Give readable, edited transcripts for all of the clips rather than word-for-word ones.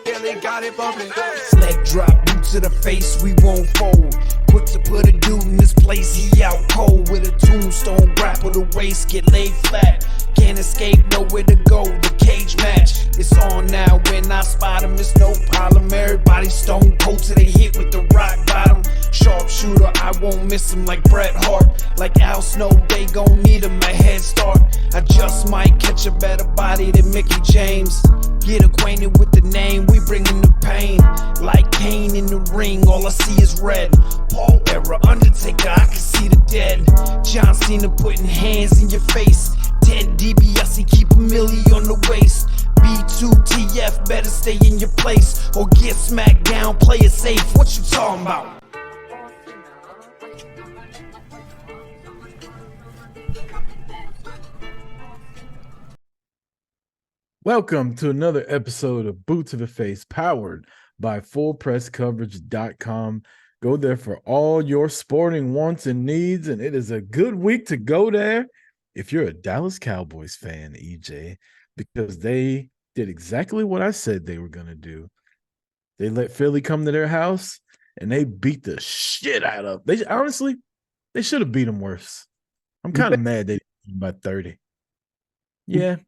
Billy got it bumping. Leg drop, boot to the face, we won't fold. Put a dude in this place, he out cold. With a tombstone, grapple the waist, get laid flat. Can't escape, nowhere to go, the cage match. It's on now, when I spot him, it's no problem. Everybody stone cold till they hit with the rock bottom. Sharpshooter, I won't miss him like Bret Hart. Like Al Snow, they gon' need him a head start. I just might catch a better body than Mickey James. Get acquainted with the name, we bringin' the pain. Like Kane in the ring, all I see is red. Paul era, Undertaker, I can see the dead. John Cena putting hands in your face. 10 DBS, keep a milli on the waist. B2TF, better stay in your place or get smacked down, play it safe. What you talking about? Welcome to another episode of Boot to the Face, powered by FullPressCoverage.com. Go there for all your sporting wants and needs, and it is a good week to go there if you're a Dallas Cowboys fan, EJ, because they did exactly what I said they were going to do. They let Philly come to their house, and they beat the shit out of them. Honestly, they should have beat them worse. I'm kind of mad they beat them by 30. Yeah.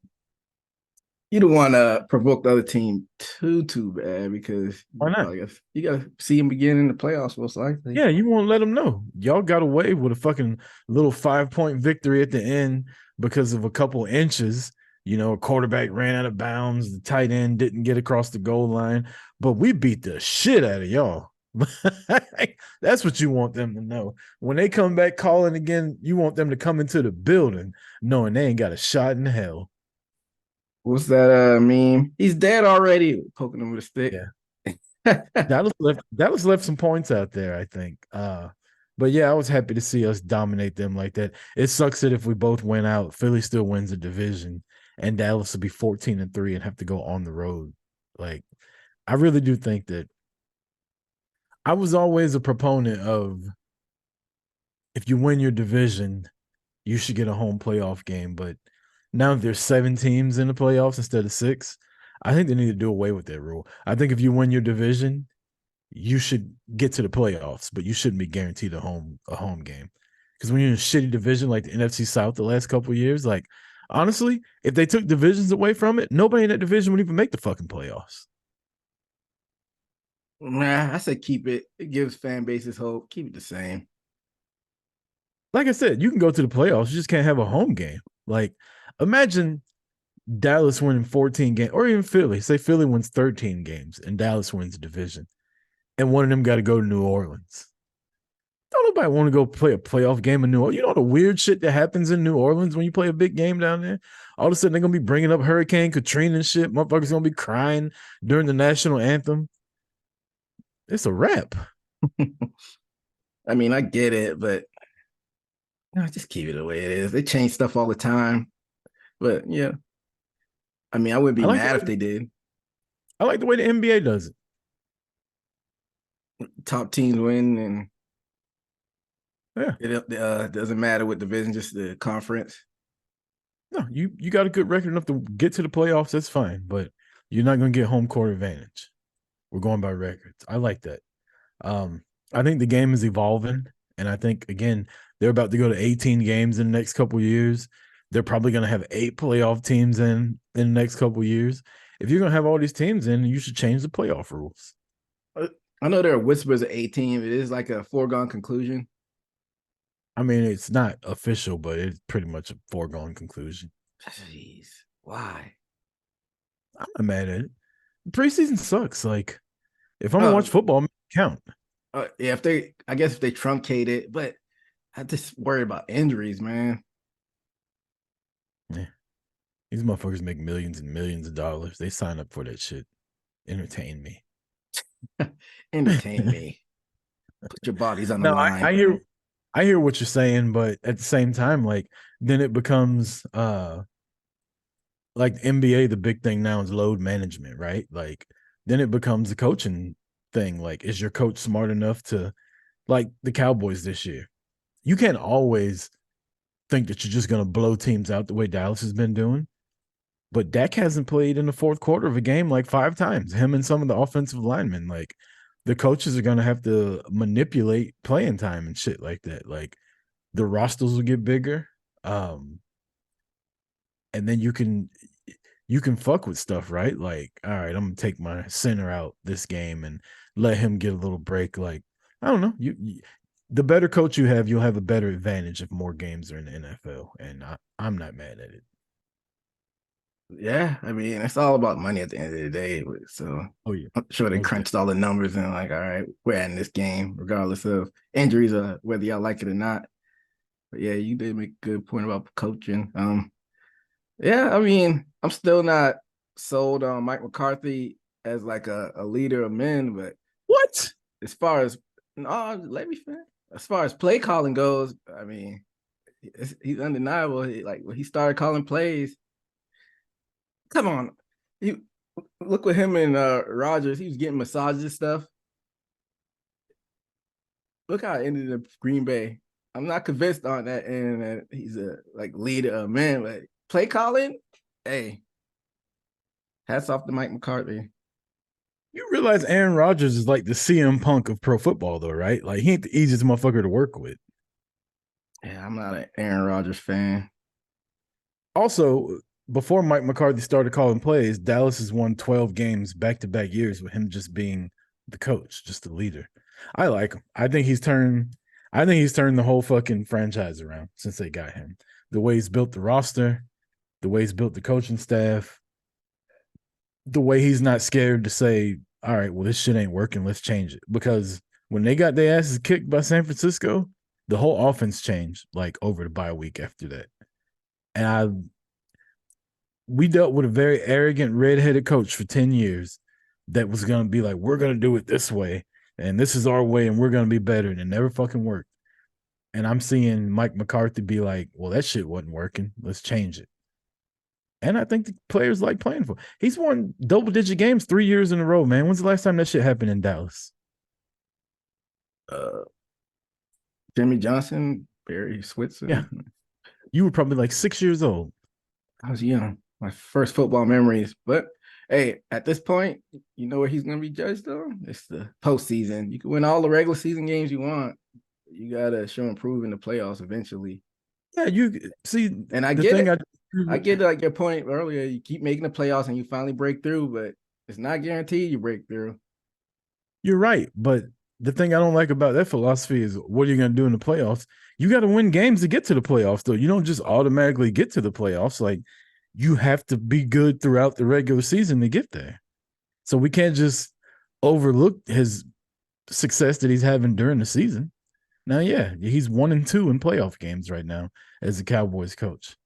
You don't want to provoke the other team too bad because why not? You got to see them begin in the playoffs most likely. Yeah, you won't let them know. Y'all got away with a fucking little 5-point victory at the end because of a couple inches. You know, a quarterback ran out of bounds. The tight end didn't get across the goal line. But we beat the shit out of y'all. That's what you want them to know. When they come back calling again, you want them to come into the building knowing they ain't got a shot in hell. What's that meme? He's dead already. Poking him with a stick. Yeah. Dallas left some points out there, I think. But yeah, I was happy to see us dominate them like that. It sucks that if we both went out, Philly still wins the division, and Dallas will be 14-3 and have to go on the road. Like, I really do think that I was always a proponent of if you win your division, you should get a home playoff game. But now that there's 7 teams in the playoffs instead of 6, I think they need to do away with that rule. I think if you win your division, you should get to the playoffs, but you shouldn't be guaranteed a home game. Because when you're in a shitty division like the NFC South the last couple of years, like, honestly, if they took divisions away from it, nobody in that division would even make the fucking playoffs. Nah, I said keep it. It gives fan bases hope. Keep it the same. Like I said, you can go to the playoffs. You just can't have a home game. Like, imagine Dallas winning 14 games, or even Philly. Say Philly wins 13 games and Dallas wins the division, and one of them got to go to New Orleans. Don't nobody want to go play a playoff game in New Orleans. You know the weird shit that happens in New Orleans when you play a big game down there? All of a sudden, they're going to be bringing up Hurricane Katrina and shit. Motherfuckers going to be crying during the national anthem. It's a wrap. I mean, I get it, but just keep it the way it is. They change stuff all the time. But, yeah. I mean, I wouldn't be mad if they did. I like the way the NBA does it. Top teams win, and yeah, it doesn't matter what division, just the conference. No, you got a good record enough to get to the playoffs, that's fine. But you're not going to get home court advantage. We're going by records. I like that. I think the game is evolving, and I think, again, they're about to go to 18 games in the next couple of years. They're probably going to have 8 playoff teams in the next couple of years. If you're going to have all these teams in, you should change the playoff rules. I know there are whispers of 18. It is like a foregone conclusion. I mean, it's not official, but it's pretty much a foregone conclusion. Jeez, why? I'm not mad at it. Preseason sucks. Like, if I'm going to watch football, it count. Yeah, if they truncate it, but I just worry about injuries, man. Yeah. These motherfuckers make millions and millions of dollars. They sign up for that shit. Entertain me. Entertain me. Put your bodies on the line. I hear what you're saying, but at the same time, like, then it becomes like the NBA, the big thing now is load management, right? Like, then it becomes a coaching thing. Like, is your coach smart enough to, like the Cowboys this year? You can't always think that you're just going to blow teams out the way Dallas has been doing. But Dak hasn't played in the fourth quarter of a game like 5 times. Him and some of the offensive linemen, like the coaches are gonna have to manipulate playing time and shit like that. Like the rosters will get bigger, and then you can fuck with stuff, right? Like, all right, I'm gonna take my center out this game and let him get a little break. Like, I don't know, the better coach you have, you'll have a better advantage if more games are in the NFL, and I'm not mad at it. Yeah, I mean, it's all about money at the end of the day. So Oh yeah, I'm sure they most crunched all the numbers and like, all right, we're in this game, regardless of injuries or whether y'all like it or not. But yeah, you did make a good point about coaching. Yeah, I mean, I'm still not sold on Mike McCarthy as like a leader of men, but what? as far as no, let me finish. As far as play calling goes, I mean, he's undeniable. Like when he started calling plays, come on, he look with him and Rodgers. He was getting massages and stuff. Look how it ended up Green Bay. I'm not convinced on that, and he's a like leader of men, but play calling, hey, hats off to Mike McCarthy. You realize Aaron Rodgers is like the CM Punk of pro football, though, right? Like he ain't the easiest motherfucker to work with. Yeah, I'm not an Aaron Rodgers fan. Also, before Mike McCarthy started calling plays, Dallas has won 12 games back-to-back years with him just being the coach, just the leader. I like him. I think he's turned the whole fucking franchise around since they got him. The way he's built the roster, the way he's built the coaching staff, the way he's not scared to say, all right, well, this shit ain't working. Let's change it. Because when they got their asses kicked by San Francisco, the whole offense changed like over the bye week after that. And we dealt with a very arrogant, redheaded coach for 10 years that was going to be like, we're going to do it this way. And this is our way. And we're going to be better. And it never fucking worked. And I'm seeing Mike McCarthy be like, well, that shit wasn't working. Let's change it. And I think the players like playing for. He's won double-digit games 3 years in a row, man. When's the last time that shit happened in Dallas? Jimmy Johnson, Barry Switzer. Yeah. You were probably like 6 years old. I was young. My first football memories. But hey, at this point, you know where he's going to be judged on? It's the postseason. You can win all the regular season games you want. You got to show and prove in the playoffs eventually. Yeah, you see, and I get it. I get like your point earlier. You keep making the playoffs and you finally break through, but it's not guaranteed you break through. You're right, but the thing I don't like about that philosophy is what are you going to do in the playoffs? You got to win games to get to the playoffs, though. You don't just automatically get to the playoffs. Like you have to be good throughout the regular season to get there. So we can't just overlook his success that he's having during the season. Now, yeah, he's 1-2 in playoff games right now as a Cowboys coach.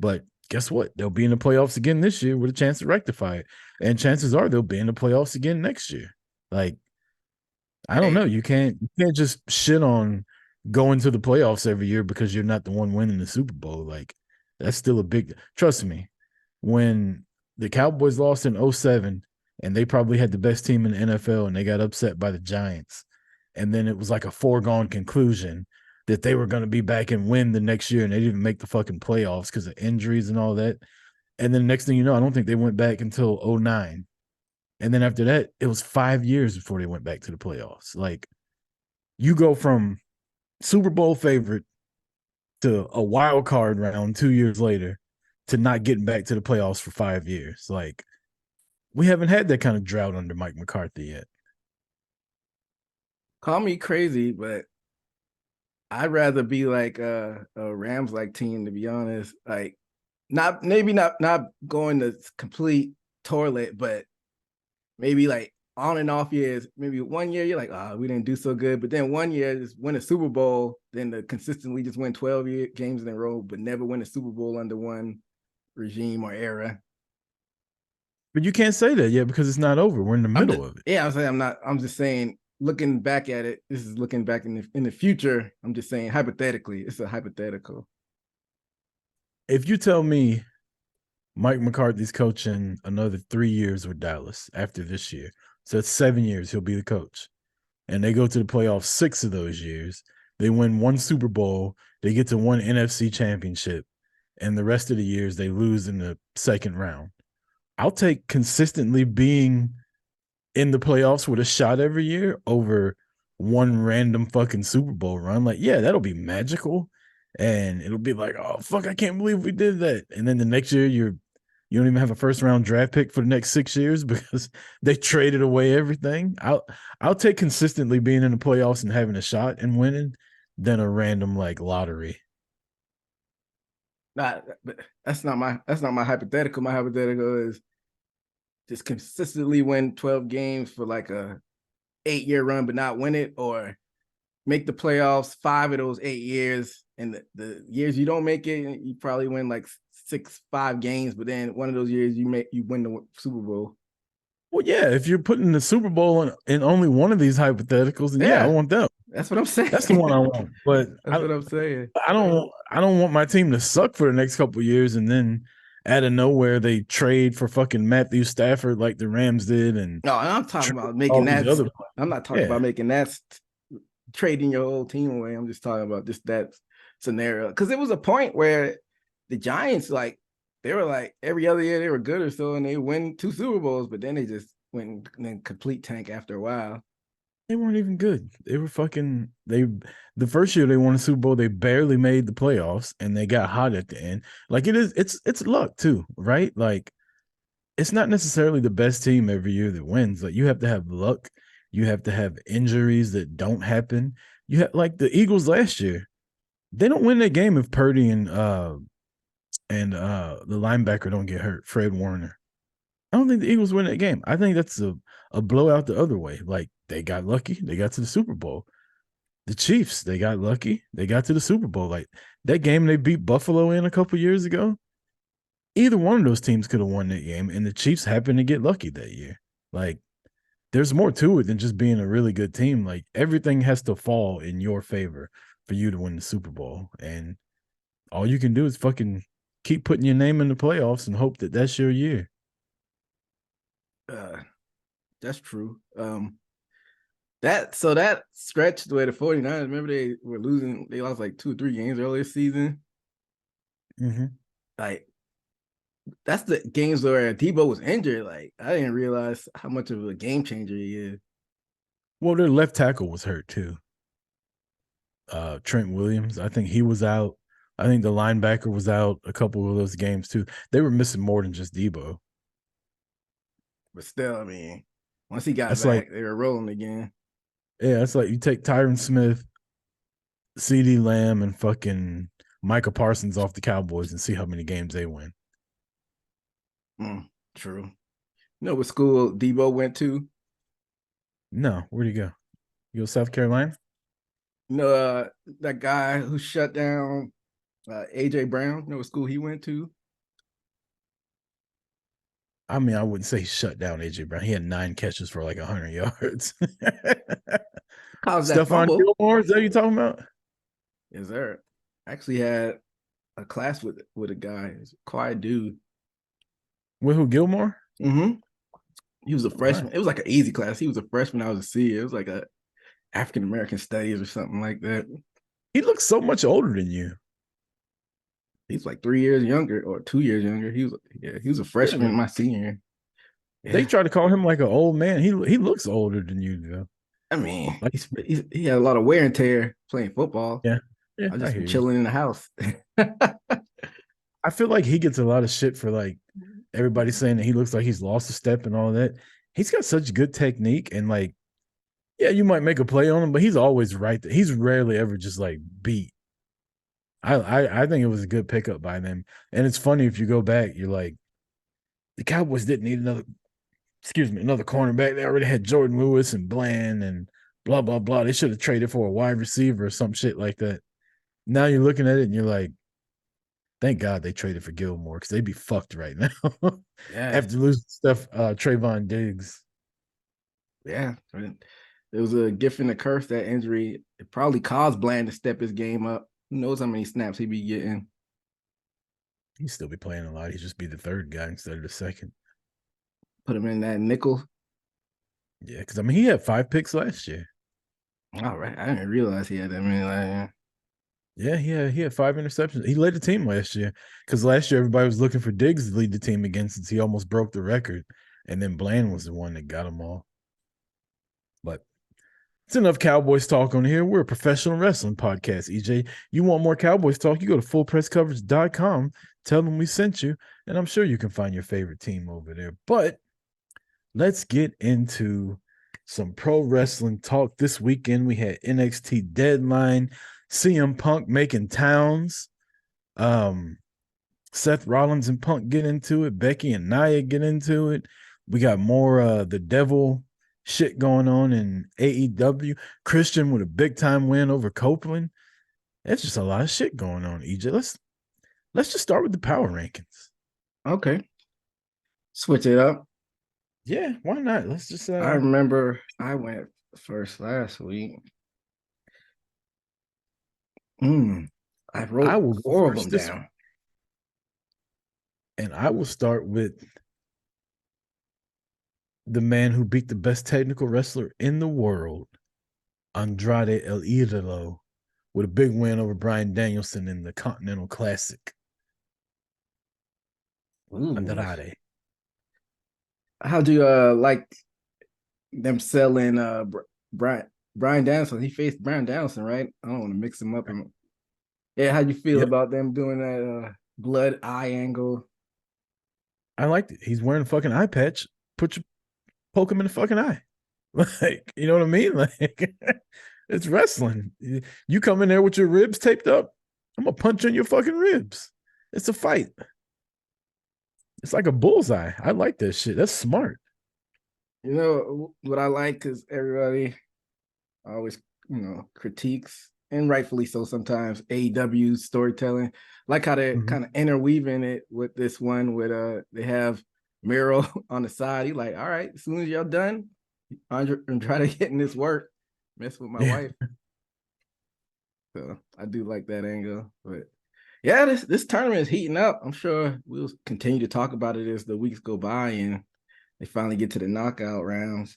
But guess what? They'll be in the playoffs again this year with a chance to rectify it. And chances are they'll be in the playoffs again next year. Like, I don't know. You can't just shit on going to the playoffs every year because you're not the one winning the Super Bowl. Like, that's still a big trust me. When the Cowboys lost in 2007 and they probably had the best team in the NFL and they got upset by the Giants. And then it was like a foregone conclusion that they were going to be back and win the next year, and they didn't make the fucking playoffs because of injuries and all that. And then next thing you know, I don't think they went back until 2009. And then after that, it was 5 years before they went back to the playoffs. Like, you go from Super Bowl favorite to a wild card round 2 years later to not getting back to the playoffs for 5 years. Like, we haven't had that kind of drought under Mike McCarthy yet. Call me crazy, but I'd rather be like a Rams like team, to be honest. Like not going to complete toilet, but maybe like on and off years. Maybe 1 year you're like, we didn't do so good, but then 1 year just win a Super Bowl, then to consistently just win 12 games in a row, but never win a Super Bowl under one regime or era. But you can't say that yet because it's not over. We're in the middle of it. Yeah, I'm just saying. Looking back at it, this is looking back in the future. I'm just saying hypothetically, it's a hypothetical. If you tell me Mike McCarthy's coaching another 3 years with Dallas after this year, so that's 7 years he'll be the coach, and they go to the playoffs 6 of those years, they win 1 Super Bowl, they get to 1 NFC championship, and the rest of the years they lose in the second round. I'll take consistently being in the playoffs with a shot every year over one random fucking Super Bowl run. Like, yeah, that'll be magical. And it'll be like, oh fuck, I can't believe we did that. And then the next year you don't even have a first round draft pick for the next 6 years because they traded away everything. I'll take consistently being in the playoffs and having a shot and winning than a random like lottery. Nah, that's not my hypothetical. My hypothetical is just consistently win 12 games for like a 8-year run, but not win it, or make the playoffs 5 of those 8 years. And the years you don't make it, you probably win like 5 games, but then one of those years you win the Super Bowl. Well, yeah, if you're putting the Super Bowl in only one of these hypotheticals, then yeah, I want them. That's what I'm saying. That's the one I want. But that's what I'm saying. I don't want my team to suck for the next couple of years and then out of nowhere they trade for fucking Matthew Stafford like the Rams did. And no, I'm talking about making that. I'm not talking about making that trading your whole team away. I'm just talking about just that scenario. Because there was a point where the Giants, like, they were like every other year they were good or so, and they win 2 Super Bowls, but then they just went in complete tank after a while. They weren't even good. They were fucking the first year they won a Super Bowl, they barely made the playoffs and they got hot at the end. Like it's luck too, right? Like it's not necessarily the best team every year that wins. Like you have to have luck, you have to have injuries that don't happen. You have like the Eagles last year. They don't win that game if Purdy and the linebacker don't get hurt, Fred Warner. I don't think the Eagles win that game. I think that's a blowout the other way. Like they got lucky, they got to the Super Bowl. The Chiefs, they got lucky, they got to the Super Bowl. Like that game they beat Buffalo in a couple years ago. Either one of those teams could have won that game, and the Chiefs happened to get lucky that year. Like there's more to it than just being a really good team. Like everything has to fall in your favor for you to win the Super Bowl, and all you can do is fucking keep putting your name in the playoffs and hope that that's your year. That's true. That stretch where the 49ers, remember they were losing, they lost like 2 or 3 games earlier this season. Mm-hmm. Like that's the games where Debo was injured. Like I didn't realize how much of a game changer he is. Well, their left tackle was hurt too. Trent Williams, I think he was out. I think the linebacker was out a couple of those games too. They were missing more than just Debo. But still, I mean, once he got that's back, like, they were rolling again. Yeah, it's like you take Tyron Smith, CeeDee Lamb, and fucking Micah Parsons off the Cowboys and see how many games they win. True. You know what school Debo went to? No, where'd he go? You go South Carolina? You know, that guy who shut down A.J. Brown, you know what school he went to? I mean, I wouldn't say he shut down A.J. Brown. He had 9 catches for like 100 yards. Stephon Gilmore, is that what you're talking about? Yes, sir. Actually had a class with a guy. He's a quiet dude. With who, Gilmore? Mm-hmm. He was a freshman. Right. It was like an easy class. He was a freshman. I was a senior. It was like a African American studies or something like that. He looks so much older than you. He's like 3 years younger or 2 years younger. He was a freshman my senior. Yeah. They try to call him like an old man. He looks older than you, though. I mean, like, he had a lot of wear and tear playing football. Yeah. I just been chilling in the house. I feel like he gets a lot of shit for like everybody saying that he looks like he's lost a step and all that. He's got such good technique and like, yeah, you might make a play on him, but he's always right there. He's rarely ever just like beat. I think it was a good pickup by them. And it's funny if you go back, you're like, the Cowboys didn't need another cornerback. They already had Jordan Lewis and Bland and blah, blah, blah. They should have traded for a wide receiver or some shit like that. Now you're looking at it and you're like, thank God they traded for Gilmore because they'd be fucked right now. Yeah. After losing Trayvon Diggs. Yeah. It was a gift and a curse, that injury. It probably caused Bland to step his game up. Who knows how many snaps he'd be getting? He'd still be playing a lot. He'd just be the third guy instead of the second. Put him in that nickel. Yeah, because I mean, he had 5 picks last year. All right. I didn't realize he had that many last year. Yeah, he had 5 interceptions. He led the team last year because last year everybody was looking for Diggs to lead the team again since he almost broke the record. And then Bland was the one that got them all. But it's enough Cowboys talk on here. We're a professional wrestling podcast, EJ. You want more Cowboys talk, you go to fullpresscoverage.com, tell them we sent you, and I'm sure you can find your favorite team over there. But let's get into some pro wrestling talk. This weekend we had NXT Deadline, CM Punk making towns. Seth Rollins and Punk get into it. Becky and Nia get into it. We got more the devil shit going on in AEW. Christian with a big time win over Copeland. It's just a lot of shit going on, EJ. Let's just start with the power rankings. Okay. Switch it up. Yeah, why not? Let's just I remember I went first last week. I wrote 4 of them down. And I will start with the man who beat the best technical wrestler in the world, Andrade El Idolo, with a big win over Bryan Danielson in the Continental Classic. Ooh. Andrade. How do you like them selling Bryan Danielson? He faced Bryan Danielson, right? I don't want to mix him up. Yeah, how you feel about them doing that blood eye angle? I liked it. He's wearing a fucking eye patch. Poke him in the fucking eye. Like, you know what I mean? Like, it's wrestling. You come in there with your ribs taped up, I'm gonna punch in your fucking ribs. It's a fight. It's like a bullseye. I like that shit. That's smart. You know what I like, because everybody always, critiques, and rightfully so sometimes, AEW storytelling. Like how they're kind of interweaving it with this one with they have Miro on the side. He like, all right, as soon as y'all done, I'm trying to get in this work, mess with my wife. So I do like that angle. But yeah, this tournament is heating up. I'm sure we'll continue to talk about it as the weeks go by and they finally get to the knockout rounds.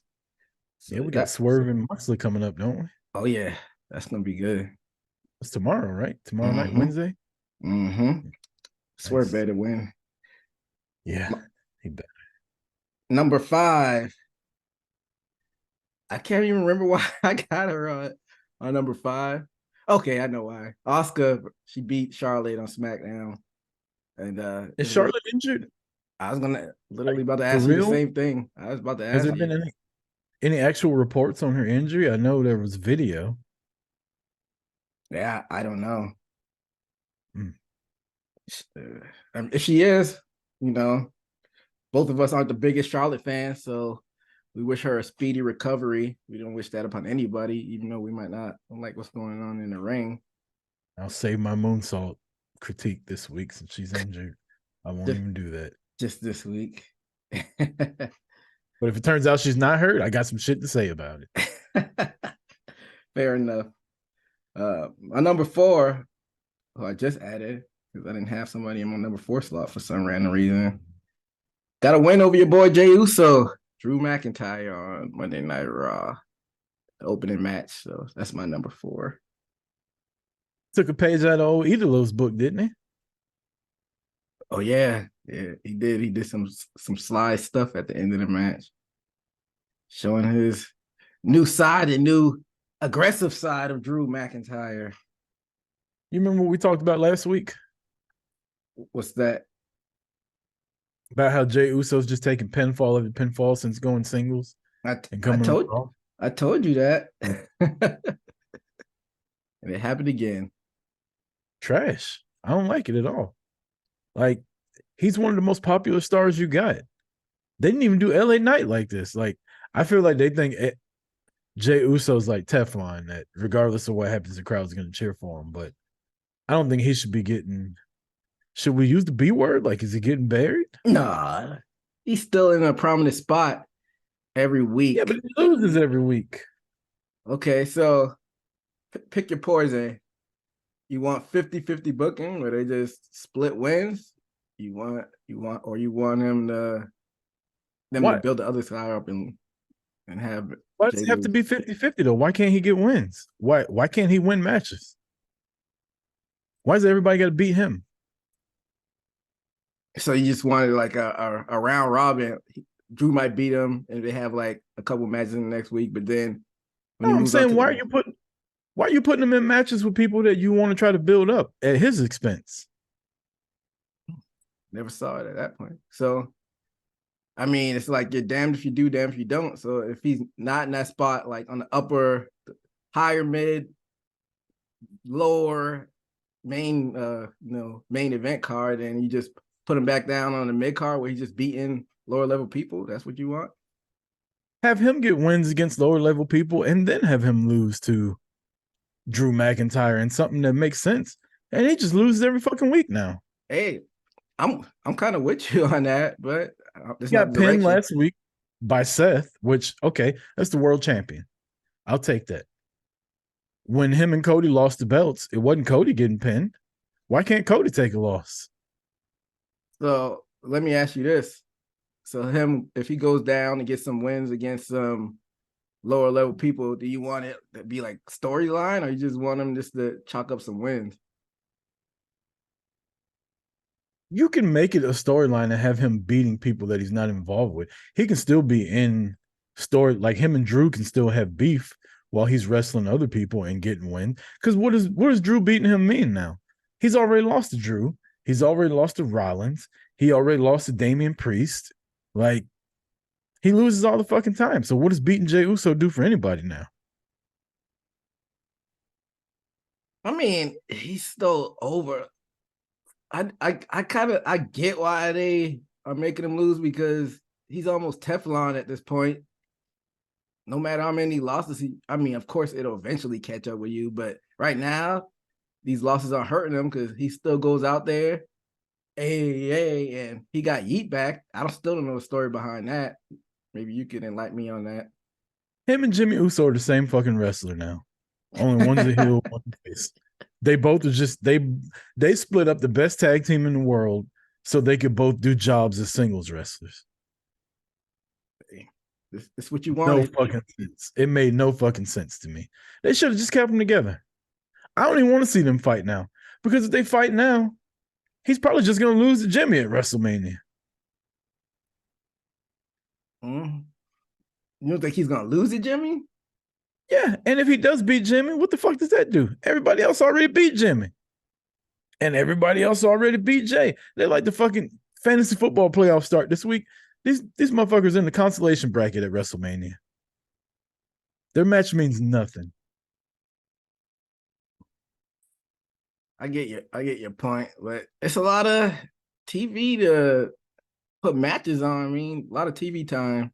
So yeah, we got Swerve and Moxley coming up, don't we? Oh yeah, that's gonna be good. It's tomorrow, right? Tomorrow night, Wednesday. Swerve better win. Yeah, he better. Number 5. I can't even remember why I got her on number 5. Okay, I know why. Asuka, she beat Charlotte on SmackDown. And is Charlotte injured? I was gonna literally about to ask you the same thing. I was about to ask you. Has there been any actual reports on her injury? I know there was video. Yeah, I don't know. If she is, both of us aren't the biggest Charlotte fans, so we wish her a speedy recovery. We don't wish that upon anybody, even though we might not like what's going on in the ring. I'll save my moonsault critique this week since she's injured. I won't even do that. Just this week. But if it turns out she's not hurt, I got some shit to say about it. Fair enough. My number 4, who I just added, because I didn't have somebody in my number 4 slot for some random reason. Got a win over your boy Jey Uso, Drew McIntyre on Monday Night Raw. The opening match. So that's my number 4. Took a page out of old Idolo's book, didn't he? Oh yeah, he did. He did some sly stuff at the end of the match, showing his new side and new aggressive side of Drew McIntyre. You remember what we talked about last week? What's that? About how Jey Uso's just taking pinfall after pinfall since going singles. I told you that. And it happened again. Trash. I don't like it at all. Like, he's one of the most popular stars you got. They didn't even do LA Knight like this. Like, I feel like they think Jey Uso's like Teflon, that regardless of what happens, the crowd's going to cheer for him. But I don't think he should be getting. Should we use the B word? Like, is he getting buried? Nah, he's still in a prominent spot every week. Yeah, but he loses every week. Okay, so pick your poison. You want 50-50 booking where they just split wins? You want him to build the other side up and have. Why does it have to be 50-50 though? Why can't he get wins? Why can't he win matches? Why does everybody got to beat him? So you just wanted like a round robin. Drew might beat him, and they have like a couple matches in the next week. But then when No, he I'm moves on saying to why are you putting him in matches with people that you want to try to build up at his expense? never saw it at that point. So I mean, it's like you're damned if you do, damned if you don't. So if he's not in that spot, like on the upper, higher mid, lower main, main event card, and you just put him back down on the mid card where he's just beating lower level people. That's what you want. Have him get wins against lower level people, and then have him lose to Drew McIntyre and something that makes sense. And he just loses every fucking week now. Hey, I'm kind of with you on that, but it's He not got the pinned direction. last week by Seth, which, okay, that's the world champion. I'll take that. When him and Cody lost the belts, it wasn't Cody getting pinned. Why can't Cody take a loss? So let me ask you this. So him, if he goes down and gets some wins against some lower level people, do you want it to be like storyline, or you just want him just to chalk up some wins? You can make it a storyline and have him beating people that he's not involved with. He can still be in story, like him and Drew can still have beef while he's wrestling other people and getting wins. Because what does Drew beating him mean now? He's already lost to Drew. He's already lost to Rollins. He already lost to Damian Priest. Like, he loses all the fucking time. So what does beating Jey Uso do for anybody now? I mean, he's still over. I kind of I get why they are making him lose, because he's almost Teflon at this point. No matter how many losses I mean, of course it'll eventually catch up with you, but right now these losses are hurting him because he still goes out there, and he got yeet back. Still don't know the story behind that. Maybe you can enlighten me on that. Him and Jimmy Uso are the same fucking wrestler now. Only one's a heel, one's a face. They both are just they split up the best tag team in the world so they could both do jobs as singles wrestlers. This is what you No wanted. fucking sense. It made no fucking sense to me. They should have just kept them together. I don't even want to see them fight now, because if they fight now, he's probably just going to lose to Jimmy at WrestleMania. You don't think he's gonna lose it, Jimmy? Yeah, and if he does beat Jimmy, what the fuck does that do? Everybody else already beat Jimmy. And everybody else already beat Jay. They're like the fucking fantasy football playoff start this week. These motherfuckers in the consolation bracket at WrestleMania. Their match means nothing. I get your point, but it's a lot of TV to put matches on. I mean, a lot of TV time,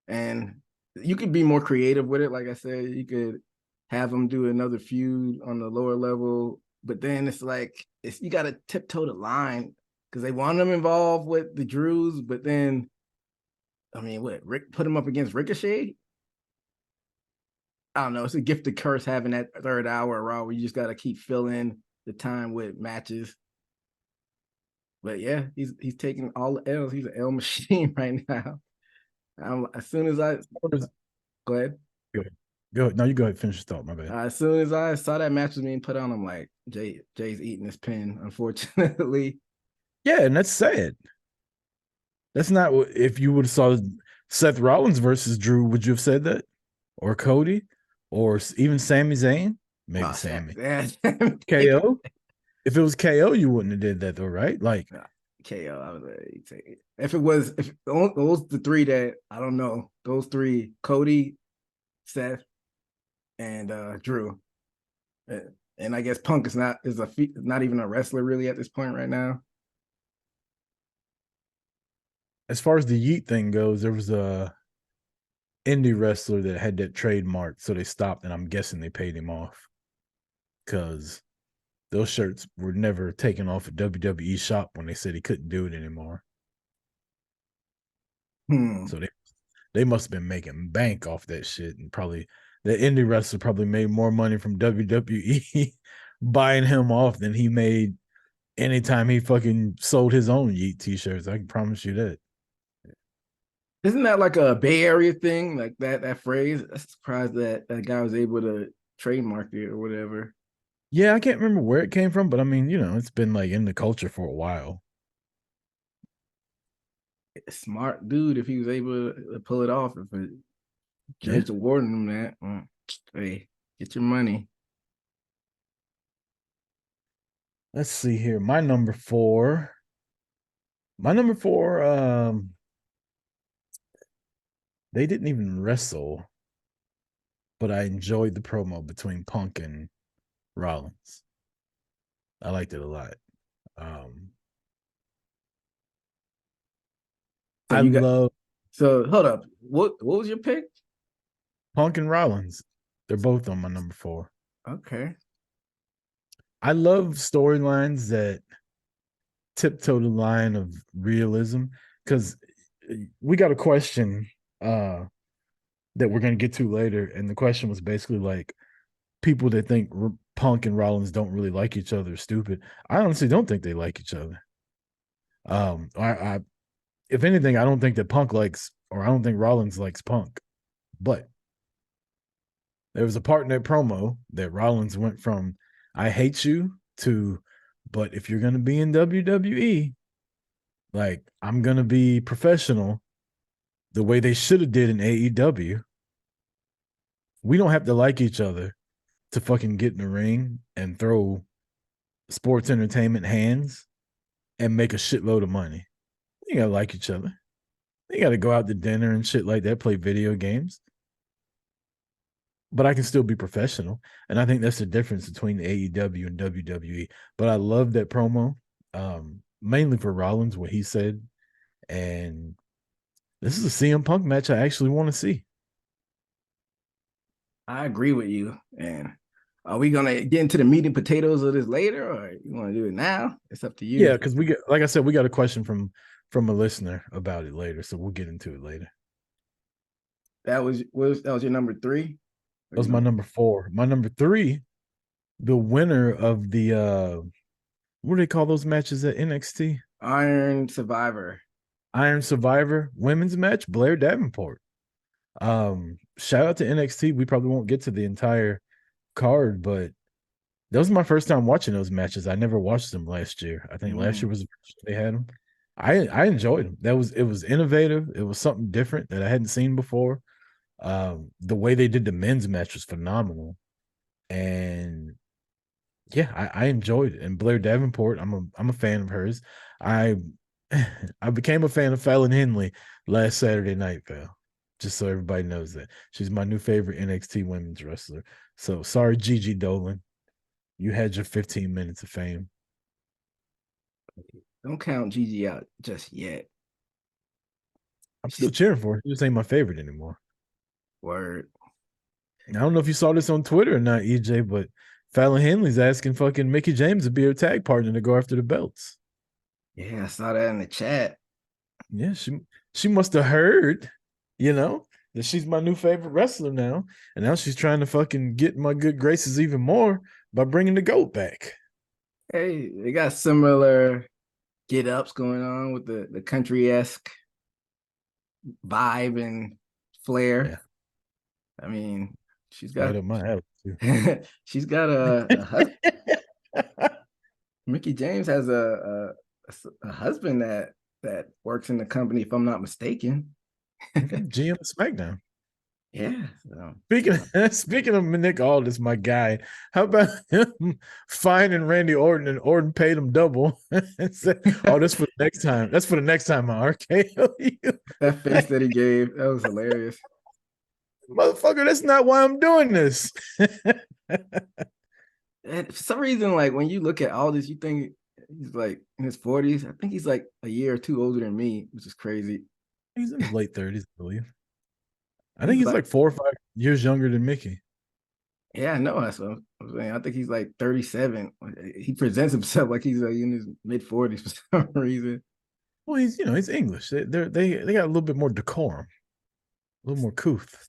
and you could be more creative with it. Like I said, you could have them do another feud on the lower level, but then it's like you got to tiptoe the line because they want them involved with the Drews, but then, I mean, Rick put him up against Ricochet? I don't know. It's a gift to curse having that third hour Raw where you just got to keep filling the time with matches. But yeah, he's taking all the L's. He's an L machine right now. As soon as I go ahead. Go ahead. No, you go ahead. Finish your thought. My bad. As soon as I saw that match was being put on, I'm like, Jay's eating this pin, unfortunately. Yeah, and that's sad. That's not what, if you would have saw Seth Rollins versus Drew, would you have said that? Or Cody? Or even Sami Zayn? Maybe Sami. KO? If it was KO, you wouldn't have did that though, right? Like KO, I would take it. If those the three that I don't know, those three, Cody, Seth, and Drew. And I guess Punk is not even a wrestler really at this point right now. As far as the Yeet thing goes, there was a indie wrestler that had that trademark, so they stopped, and I'm guessing they paid him off because those shirts were never taken off a WWE shop when they said he couldn't do it anymore. So they must have been making bank off that shit, and probably the indie wrestler probably made more money from WWE buying him off than he made anytime he fucking sold his own Yeet t-shirts. I can promise you that. Isn't that like a Bay Area thing, like that phrase? I'm surprised that guy was able to trademark it or whatever. Yeah, I can't remember where it came from, but I mean, it's been like in the culture for a while. Smart dude if he was able to pull it off. If a Yeah. judge awarding him that, hey, get your money. Let's see here. My number four. My number four, they didn't even wrestle, but I enjoyed the promo between Punk and Rollins. I liked it a lot. Um, So I you got love so hold up. What was your pick? Punk and Rollins. They're both on my number four. Okay. I love storylines that tiptoe the line of realism because we got a question that we're going to get to later. And the question was basically like, people that think Punk and Rollins don't really like each other are stupid. I honestly don't think they like each other. I if anything, I don't think that Punk likes, or I don't think Rollins likes Punk. But there was a part in that promo that Rollins went from "I hate you" to, "But if you're gonna be in WWE, like I'm gonna be professional the way they should have did in AEW. We don't have to like each other to fucking get in the ring and throw sports entertainment hands and make a shitload of money. You gotta like each other. You gotta go out to dinner and shit like that, play video games. But I can still be professional. And I think that's the difference between AEW and WWE. But I love that promo, mainly for Rollins, what he said. And this is a CM Punk match I actually want to see. I agree with you. And are we gonna get into the meat and potatoes of this later, or you want to do it now? It's up to you. Yeah, because we get, like I said, we got a question from a listener about it later, so we'll get into it later. That was your number three? That was my number four. My number three, the winner of the what do they call those matches at NXT? Iron Survivor. Iron Survivor women's match, Blair Davenport. Shout out to NXT. We probably won't get to the entire card, but that was my first time watching those matches. I never watched them last year. I think last year was the first they had them. I enjoyed them. It was innovative. It was something different that I hadn't seen before. The way they did the men's match was phenomenal, and yeah, I enjoyed it. And Blair Davenport, I'm a fan of hers. I I became a fan of Fallon Henley last Saturday night, pal. Just so everybody knows that. She's my new favorite NXT women's wrestler. So sorry, Gigi Dolan. You had your 15 minutes of fame. Don't count Gigi out just yet. I'm still cheering for her. She just ain't my favorite anymore. Word. I don't know if you saw this on Twitter or not, EJ, but Fallon Henley's asking fucking Mickey James to be her tag partner to go after the belts. Yeah, I saw that in the chat. Yeah, she must have heard, that she's my new favorite wrestler now, and now she's trying to fucking get my good graces even more by bringing the GOAT back. Hey, they got similar get ups going on with the country-esque vibe and flair. Yeah. I mean, she's Right got up my alley too. she's got a husband. Mickey James has a husband that works in the company, if I'm not mistaken. GM of SmackDown. Yeah. Speaking of Nick Aldis, my guy, how about him finding Randy Orton and Orton paid him double and said, "Oh, that's for the next time. That's for the next time I RKO you." That face that he gave, that was hilarious. Motherfucker, that's not why I'm doing this. And for some reason, like when you look at all this, you think he's like in his 40s. I think he's like a year or two older than me, which is crazy. He's in his late 30s, I believe. I think he's like 4 or 5 years younger than Mickey. Yeah, I know. That's what I'm saying. I think he's like 37. He presents himself like he's like in his mid 40s for some reason. Well, he's English. They got a little bit more decorum, a little more couth.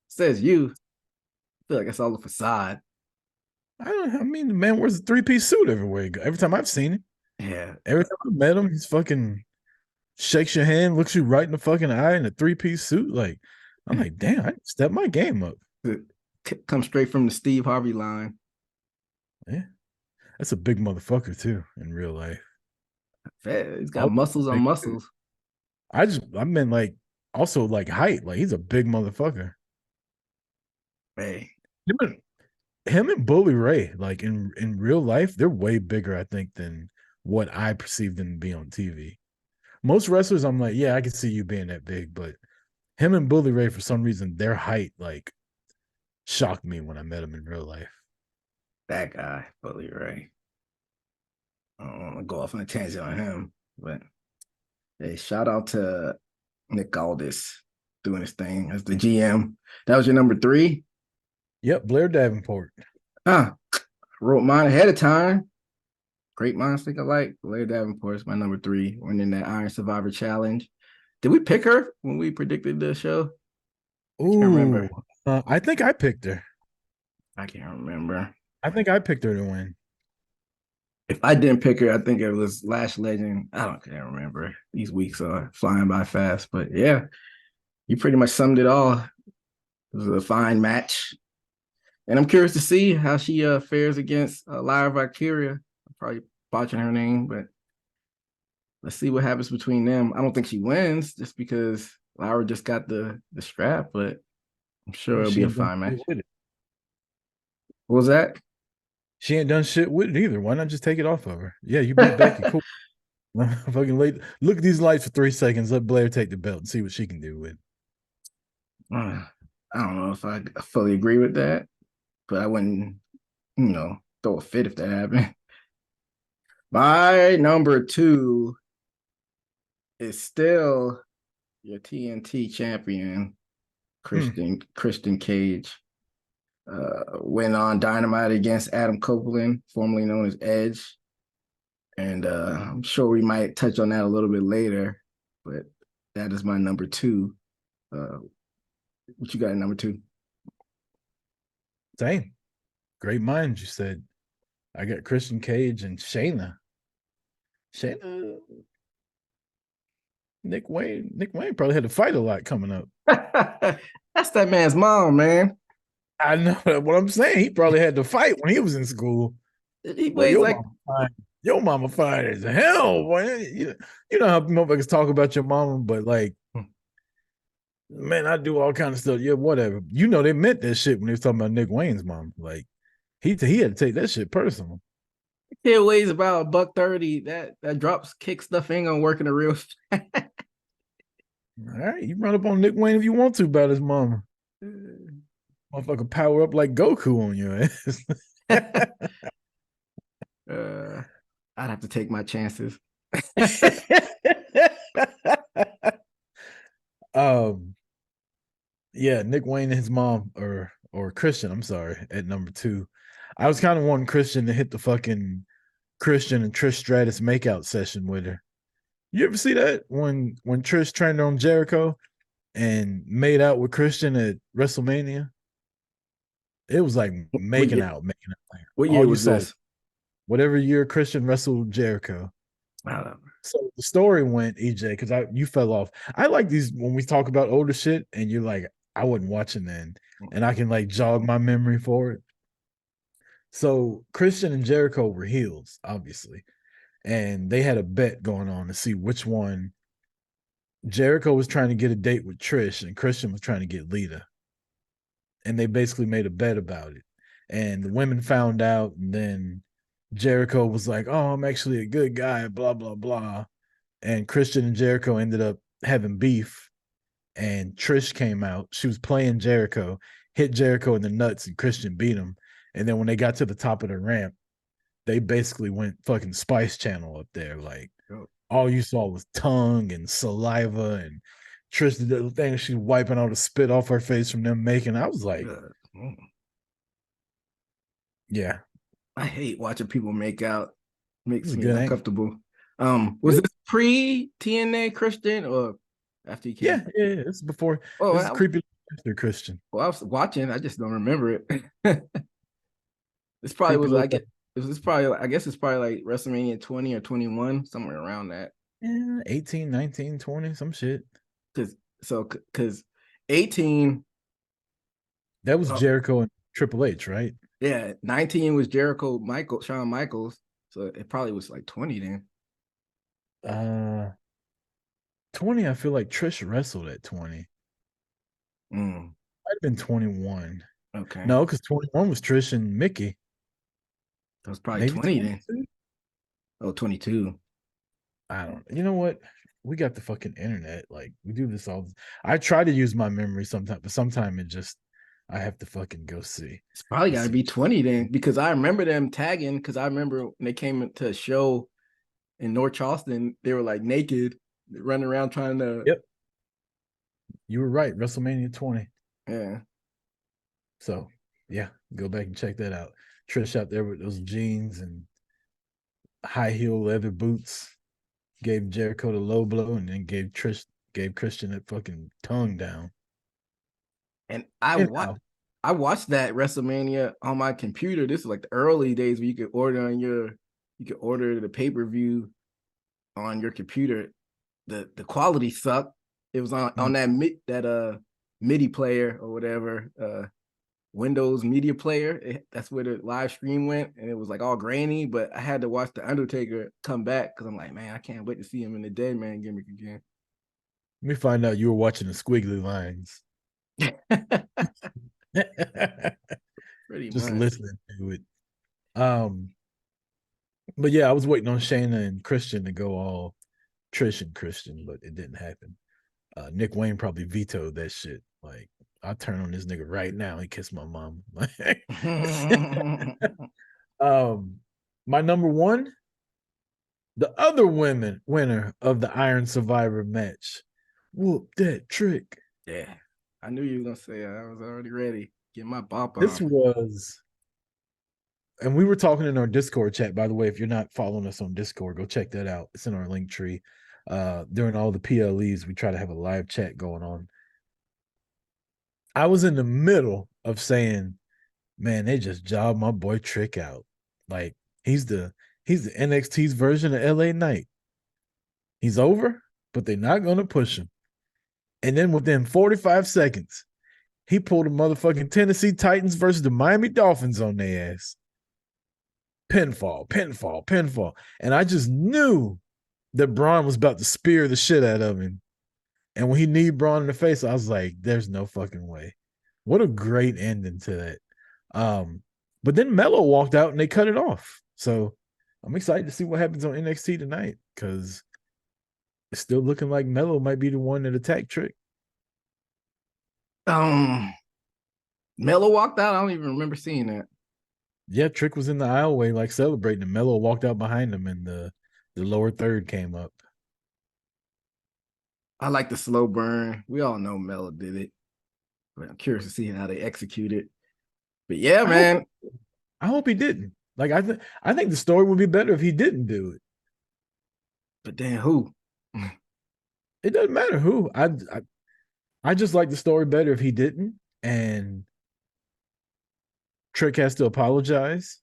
Says you. I feel like that's all a facade. I mean, the man wears a 3-piece suit everywhere he goes. Every time I've seen him. Yeah. Every time I met him, he's fucking shakes your hand, looks you right in the fucking eye in a 3-piece suit. Like, I'm like, damn, I step my game up. Come straight from the Steve Harvey line. Yeah, that's a big motherfucker too in real life. He's got All muscles on big dude. muscles. I meant like also like height. Like he's a big motherfucker. Hey, Him and, him and Bully Ray, like in real life, they're way bigger, I think, than what I perceive them to be on TV. Most wrestlers, I'm like, yeah, I can see you being that big, but him and Bully Ray, for some reason, their height like shocked me when I met him in real life. that guy, Bully Ray. I don't want to go off on a tangent on him, but hey, shout out to Nick Aldis doing his thing as the GM. That was your number 3. Yep, Blair Davenport. Ah, wrote mine ahead of time. Great minds think alike. Blair Davenport is my number 3, winning that Iron Survivor Challenge. Did we pick her when we predicted the show? I can't Ooh, remember. I think I picked her. I can't remember. I think I picked her to win. If I didn't pick her, I think it was Lash Legend. Can't remember. These weeks are flying by fast, but yeah, you pretty much summed it all. It was a fine match, and I'm curious to see how she fares against Lyra Valkyria. I'm probably botching her name, but let's see what happens between them. I don't think she wins just because Lyra just got the strap, but I'm sure it'll She be a ain't done fine shit match. with it. What was that? She ain't done shit with it either. Why not just take it off of her? Yeah, you beat Becky. Cool. Fucking late. Look at these lights for 3 seconds. Let Blair take the belt and see what she can do with it. I don't know if I fully agree with that, but I wouldn't, throw a fit if that happened. My number 2 is still your TNT champion, Christian Cage. Went on Dynamite against Adam Copeland, formerly known as Edge. And I'm sure we might touch on that a little bit later, but that is my number 2. What you got at number 2? Same. Great minds, you said. I got Christian Cage and Shayna. Nick Wayne probably had to fight a lot coming up. That's that man's mom, man. I know what I'm saying. He probably had to fight when he was in school. He Boy, weighs like your mama fine as hell, boy. You know how motherfuckers talk about your mama, but like, man, I do all kind of stuff. Yeah, whatever. You know, they meant that shit when they was talking about Nick Wayne's mom. Like, he had to take that shit personal. kid weighs about $130. That drops kick stuff ain't gonna work in a real. All right, you run up on Nick Wayne if you want to about his mama. Motherfucker power up like Goku on your ass. I'd have to take my chances. Yeah, Nick Wayne and his mom, or Christian, I'm sorry, at number 2. I was kind of wanting Christian to hit the fucking Christian and Trish Stratus makeout session with her. You ever see that when Trish turned on Jericho and made out with Christian at WrestleMania? It was like making out. Like, what all year you was saw, this? whatever year Christian wrestled Jericho. So the story went, EJ, because you fell off. I like these when we talk about older shit, and you're like, I wasn't watching then, and I can like jog my memory for it. So Christian and Jericho were heels, obviously, and they had a bet going on to see which one. Jericho was trying to get a date with Trish, and Christian was trying to get Lita, and they basically made a bet about it. And the women found out, and then Jericho was like, "Oh, I'm actually a good guy," blah blah blah. And Christian and Jericho ended up having beef. And Trish came out. She was playing Jericho, hit Jericho in the nuts, and Christian beat him. And then when they got to the top of the ramp, they basically went fucking Spice Channel up there. Like all you saw was tongue and saliva, and Trish did the thing. She was wiping all the spit off her face from them making. I was like, yeah. I hate watching people make out. Makes me good uncomfortable. Was this pre TNA Christian or after he came? Yeah, it's before. Oh, this is creepy after Christian. Well, I was watching. I just don't remember it. This probably was. I guess it's probably like WrestleMania 20 or 21, somewhere around that. Yeah, 18, 19, 20, some shit. Because 18. That was Jericho and Triple H, right? Yeah, 19 was Shawn Michaels. So it probably was like 20 then. 20, I feel like Trish wrestled at 20. Mm, Might have been 21. okay. No, because 21 was Trish and Mickey. That was probably Maybe 20 then. 22. Oh, 22. I don't. You know what? We got the fucking internet. Like we do this all. I try to use my memory sometimes, but sometimes it just I have to fucking go see It's probably to got to see. be 20 then because I remember them tagging because I remember when they came to a show in North Charleston, they were like naked, running around trying to. Yep, you were right. WrestleMania 20. Yeah. So yeah, go back and check that out. Trish out there with those jeans and high heel leather boots gave Jericho the low blow and then gave Christian that fucking tongue down. And Anyhow, I watched that WrestleMania on my computer. This is like the early days where you could order the pay-per-view on your computer. The quality sucked. It was on that MIDI player or whatever, Windows media player. That's where the live stream went, and it was like all grainy. But I had to watch the Undertaker come back because I'm like, man, I can't wait to see him in the Dead Man gimmick again. let me find out you were watching the squiggly lines. Pretty Just much. listening to it. But yeah, I was waiting on Shayna and Christian to go all Trish and Christian, but it didn't happen. Nick Wayne probably vetoed that shit. Like, I'll turn on this nigga right now and kiss my mom. My number one, the other winner of the Iron Survivor match. Whoop that trick. Yeah. I knew you were gonna say I was already ready. Get my bop This on. was, and we were talking in our Discord chat, by the way. If you're not following us on Discord, go check that out. It's in our link tree. During all the PLEs, we try to have a live chat going on. I was in the middle of saying, man, they just jobbed my boy Trick out. Like he's the NXT's version of LA Knight. He's over, but they're not gonna push him. And then within 45 seconds, he pulled a motherfucking Tennessee Titans versus the Miami Dolphins on their ass. Pinfall, pinfall, pinfall. And I just knew that Braun was about to spear the shit out of him. And when he kneed Braun in the face, I was like, there's no fucking way. What a great ending to that. But then Melo walked out and they cut it off. So I'm excited to see what happens on NXT tonight because it's still looking like Melo might be the one that attacked Trick. Melo walked out. I don't even remember seeing that. Yeah, Trick was in the aisleway like celebrating, and Melo walked out behind him, and the lower third came up. I like the slow burn. We all know Melo did it, but I'm curious to see how they execute it. But yeah, man. I hope he didn't. Like I think the story would be better if he didn't do it. But then who? It doesn't matter who. I just like the story better if he didn't, and Trick has to apologize,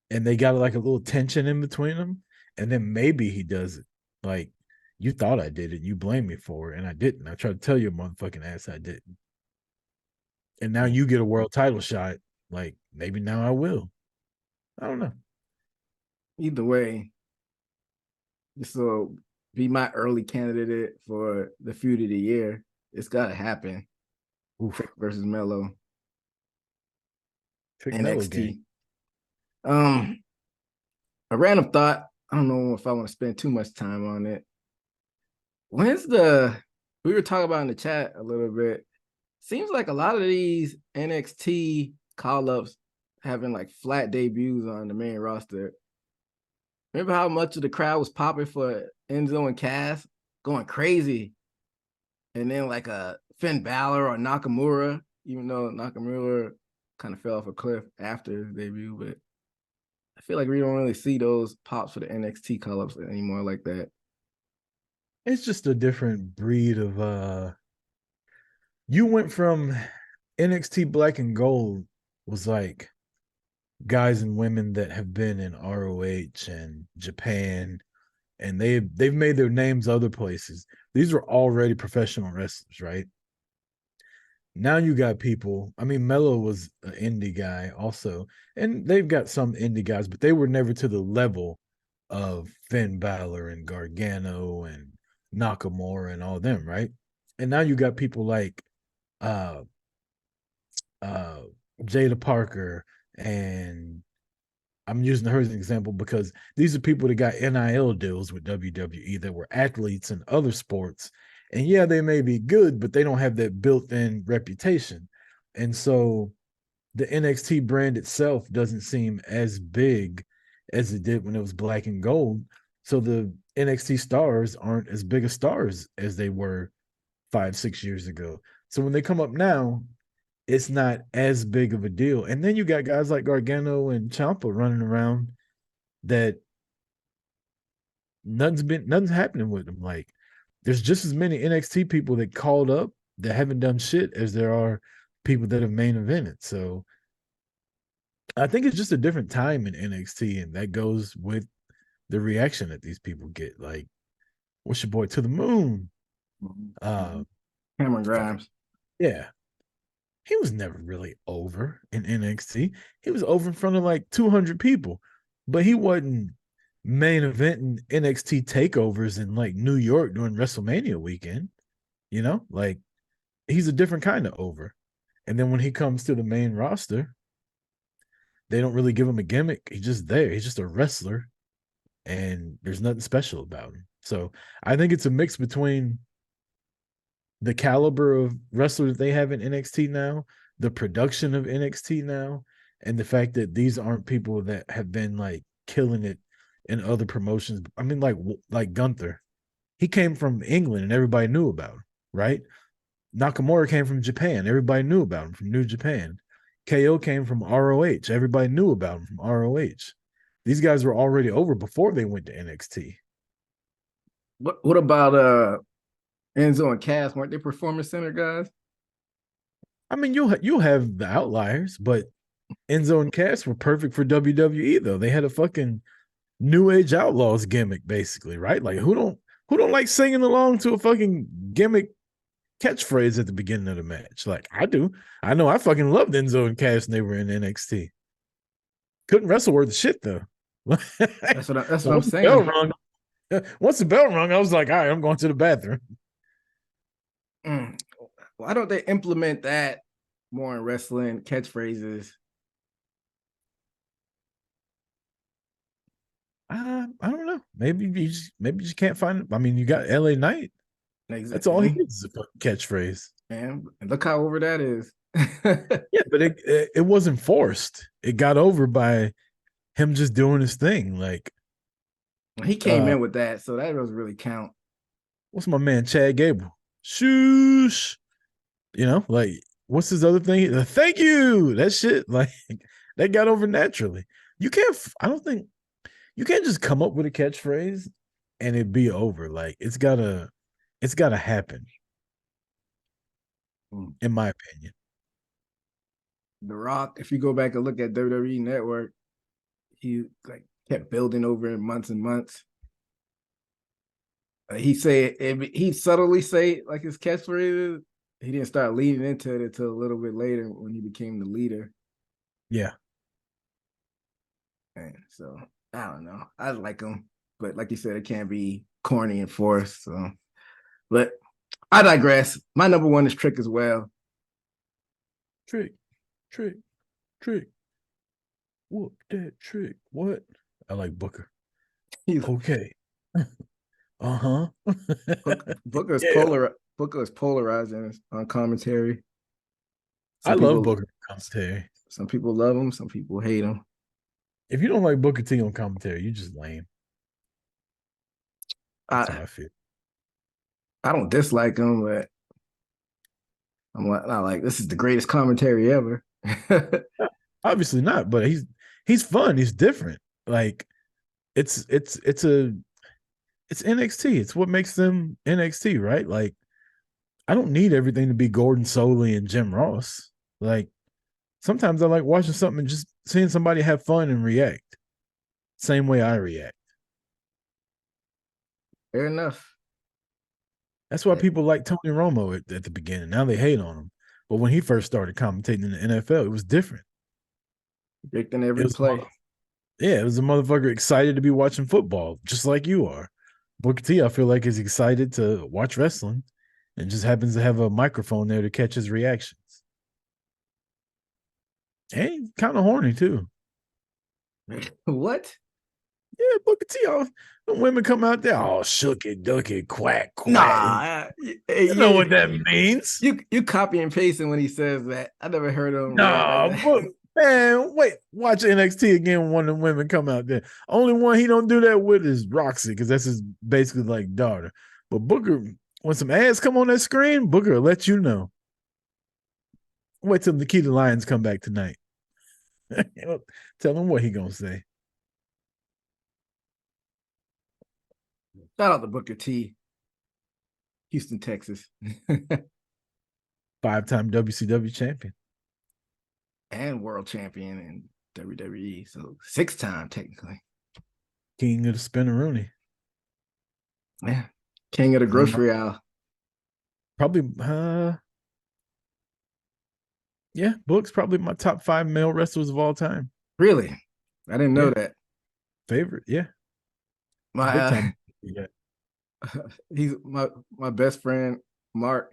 and they got like a little tension in between them, and then maybe he does it. Like you thought I did it, you blame me for it, and I didn't. I tried to tell your motherfucking ass I didn't, and now you get a world title shot. Like maybe now I will. I don't know. Either way, this will be my early candidate for the feud of the year. It's gotta happen. Trick versus Melo. Trick NXT. A random thought. I don't know if I want to spend too much time on it. We were talking about in the chat a little bit. Seems like a lot of these NXT call-ups having like flat debuts on the main roster. Remember how much of the crowd was popping for Enzo and Cass going crazy? And then like a Finn Balor or Nakamura, even though Nakamura kind of fell off a cliff after his debut, but I feel like we don't really see those pops for the NXT call-ups anymore like that. It's just a different breed of you went from NXT Black and Gold was like guys and women that have been in ROH and Japan, and they've made their names other places. These were already professional wrestlers, right? Now you got people. I mean, Melo was an indie guy also, and they've got some indie guys, but they were never to the level of Finn Balor and Gargano and Nakamura and all them, right? And now you got people like uh uh Jada Parker, and I'm using her as an example because these are people that got NIL deals with WWE that were athletes in other sports. And yeah, they may be good, but they don't have that built-in reputation. And so the NXT brand itself doesn't seem as big as it did when it was black and gold. So the NXT stars aren't as big of stars as they were 5, 6 years ago. So when they come up now, it's not as big of a deal. And then you got guys like Gargano and Ciampa running around that nothing's happening with them. Like there's just as many NXT people that called up that haven't done shit as there are people that have main evented. So I think it's just a different time in NXT, and that goes with the reaction that these people get. Like, what's your boy to the moon? Cameron Fucking, Grimes. yeah. He was never really over in NXT. He was over in front of like 200 people, but he wasn't main eventing NXT takeovers in like New York during WrestleMania weekend. You know, like he's a different kind of over. And then when he comes to the main roster, they don't really give him a gimmick. He's just there. He's just a wrestler, and there's nothing special about him. So I think it's a mix between the caliber of wrestler that they have in NXT now, the production of NXT now, and the fact that these aren't people that have been like killing it in other promotions. I mean, like Gunther, he came from England and everybody knew about him, right? Nakamura came from Japan, everybody knew about him from New Japan. KO came from ROH, everybody knew about him from ROH. These guys were already over before they went to NXT. What about Enzo and Cass? Weren't they performance center guys? I mean, you'll have the outliers, but Enzo and Cass were perfect for WWE though. They had a fucking New Age Outlaws gimmick, basically, right? Like who don't like singing along to a fucking gimmick catchphrase at the beginning of the match? Like I do. I know I fucking loved Enzo and Cass when they were in NXT. Couldn't wrestle worth the shit though. That's what I'm Once the bell saying. rung, once the bell rung, I was like, all right, I'm going to the bathroom. Why don't they implement that more in wrestling catchphrases? I don't know. Maybe you just can't find it. I mean, you got LA Knight. That's all he Exactly. is, a catchphrase. And look how over that is. Yeah, but it wasn't forced. It got over by him just doing his thing. Like He came in with that, so that doesn't really count. what's my man Chad Gable? Shoosh. You know, like what's his other thing? Thank you. That shit, like that got over naturally. You can't. I don't think you can't just come up with a catchphrase and it be over. Like it's gotta happen. In my opinion. The Rock, if you go back and look at WWE Network, he like kept building over months and months. He subtly say like his catchphrases. He didn't start leaning into it until a little bit later when he became the leader. Yeah. And so I don't know. I like him, but like you said, it can't be corny and forced. So, but I digress. My number one is Trick as well. Trick. What that trick? What? I like Booker. Okay. Uh-huh. Booker is polarizing on commentary. I love Booker commentary. Some people love him, some people hate him. If you don't like Booker T on commentary, you just lame. That's how I feel. I don't dislike him, but I'm not like this is the greatest commentary ever. Obviously not, but he's fun. He's different. Like it's NXT. It's what makes them NXT, right? Like I don't need everything to be Gordon Soley and Jim Ross. Like sometimes I like watching something and just seeing somebody have fun and react. Same way I react. Fair enough. That's why people like Tony Romo at the beginning. Now they hate on him. But when he first started commentating in the NFL, it was different. Predicting It every was play. Yeah, it was a motherfucker excited to be watching football, just like you are. Booker T, I feel like, is excited to watch wrestling and just happens to have a microphone there to catch his reactions. And kind of horny, too. What? Yeah, Booker T, the women come out there, oh, shook it, duck it, quack, quack. Nah, You know what that means. You copy and pasting when he says that. I never heard him react No, like that. man, wait, watch NXT again when one of the women come out there. Only one he don't do that with is Roxy, because that's his basically like daughter. But Booker, when some ads come on that screen, Booker will let you know. Wait till Nikita Lyons come back tonight. Tell him what he gonna say. Shout out to Booker T. Houston, Texas. 5-time WCW champion. And world champion in WWE. So 6-time technically. King of the Spinneroonie. Yeah. King of the grocery aisle. Probably yeah, Book's probably my top 5 male wrestlers of all time. Really? I didn't know that. Favorite, yeah. My time. Yeah. He's my best friend, Mark.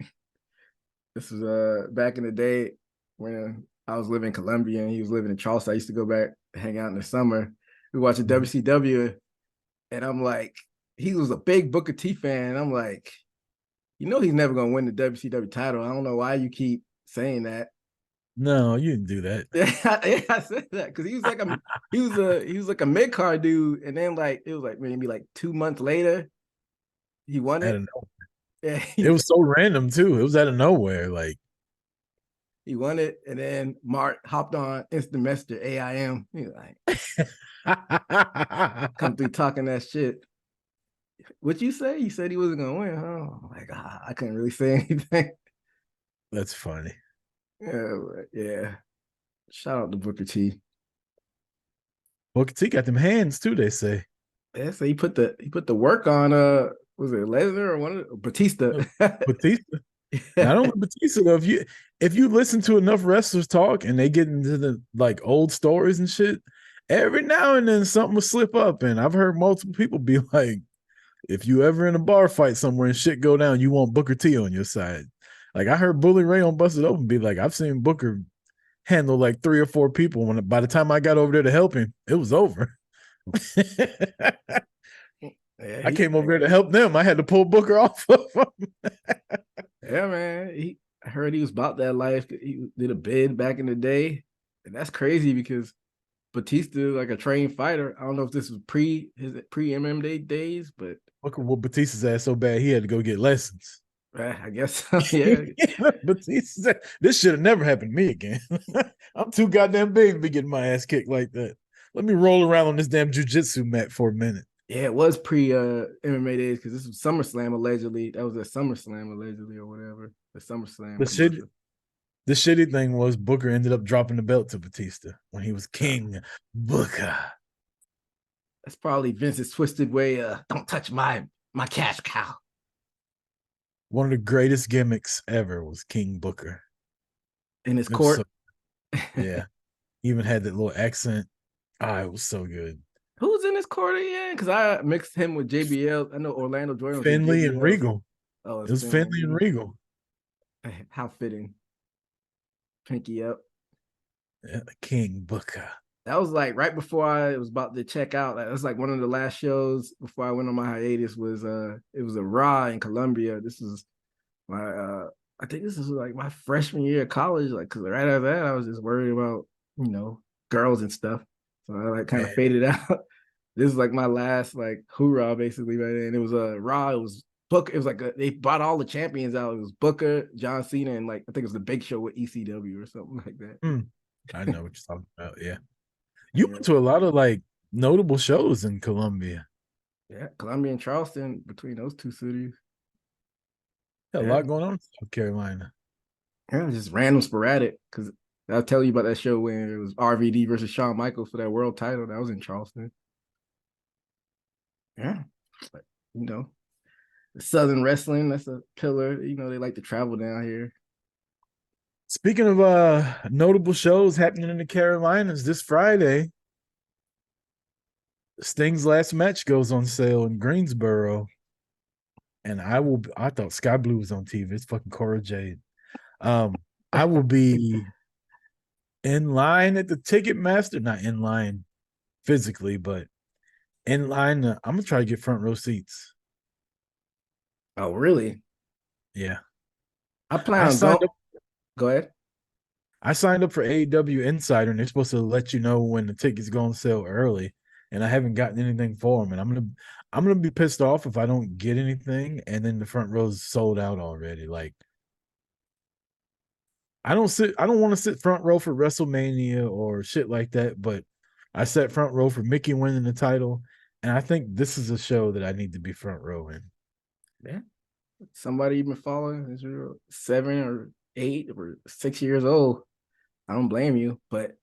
This was back in the day when I was living in Columbia and he was living in Charleston. I used to go back hang out in the summer. We watched WCW, and I'm like, he was a big Booker T fan. And I'm like, you know, he's never gonna win the WCW title. I don't know why you keep saying that. No, you didn't do that. Yeah, I said that because he was like a mid card dude, and then like it was like maybe like 2 months later, he won it. Yeah, it was so random too. It was out of nowhere. Like he won it, and then Mark hopped on instant messenger AIM. He was like, come through talking that shit. What'd you say? You said he wasn't gonna win, huh? I'm like, I couldn't really say anything. That's funny. Yeah. Shout out to Booker T. Booker T got them hands too, they say. Yeah, so he put the work on was it Lesnar or one of Batista? Batista. Not only Batista, though, if you listen to enough wrestlers talk and they get into the like old stories and shit, every now and then something will slip up. And I've heard multiple people be like, if you ever in a bar fight somewhere and shit go down, you want Booker T on your side. Like I heard Bully Ray on Busted Open be like, I've seen Booker handle like 3 or 4 people. When by the time I got over there to help him, it was over. I came over there to help them. I had to pull Booker off of him. Yeah, man. I heard he was about that life. He did a bid back in the day. And that's crazy because Batista, like a trained fighter. I don't know if this was pre MMA days, but Booker whooped Batista's ass so bad he had to go get lessons. I guess so, yeah. Batista said, this should have never happened to me again. I'm too goddamn big to be getting my ass kicked like that. Let me roll around on this damn jujitsu mat for a minute. Yeah, it was pre MMA days because this was SummerSlam allegedly. That was a SummerSlam allegedly or whatever. The SummerSlam. The shitty thing was Booker ended up dropping the belt to Batista when he was King Booker. That's probably Vince's twisted way. Don't touch my cash cow. One of the greatest gimmicks ever was King Booker. In his court. Yeah. He even had that little accent. It was so good. Who's in his court again? Because I mixed him with JBL. I know Orlando Jordan. Finley and Regal. Oh, it was Finley and Regal. How fitting. Pinky up. Yeah, King Booker. That was like right before I was about to check out. That was like one of the last shows before I went on my hiatus. Was it was a Raw in Columbia. This was my I think this was like my freshman year of college. Like, because right after that, I was just worried about girls and stuff. So I like kind of faded out. This is like my last like hoorah basically right there. And it was a Raw. It was Booker. It was like they brought all the champions out. It was Booker, John Cena, and like I think it was the Big Show with ECW or something like that. I know what you're talking about. Yeah, you went to a lot of like notable shows in Columbia. Yeah, Columbia and Charleston, between those two cities. A lot going on in South Carolina. Yeah, just random sporadic. Because I'll tell you about that show when it was RVD versus Shawn Michaels for that world title. That was in Charleston. Yeah, but, Southern wrestling, that's a pillar. They like to travel down here. Speaking of notable shows happening in the Carolinas this Friday, Sting's last match goes on sale in Greensboro. And I thought Sky Blue was on TV. It's fucking Cora Jade. I will be in line at the Ticketmaster, not in line physically, but in line. I'm gonna try to get front row seats. Oh, really? Yeah. I plan I on signed going. up Go ahead. I signed up for AEW Insider, and they're supposed to let you know when the tickets go on sale early. And I haven't gotten anything for them, and I'm gonna be pissed off if I don't get anything, and then the front row's sold out already. Like I don't want to sit front row for WrestleMania or shit like that, but I sat front row for Mickey winning the title, and I think this is a show that I need to be front row in. Yeah. Somebody you've been following is 7 or 8 or 6 years old. I don't blame you, but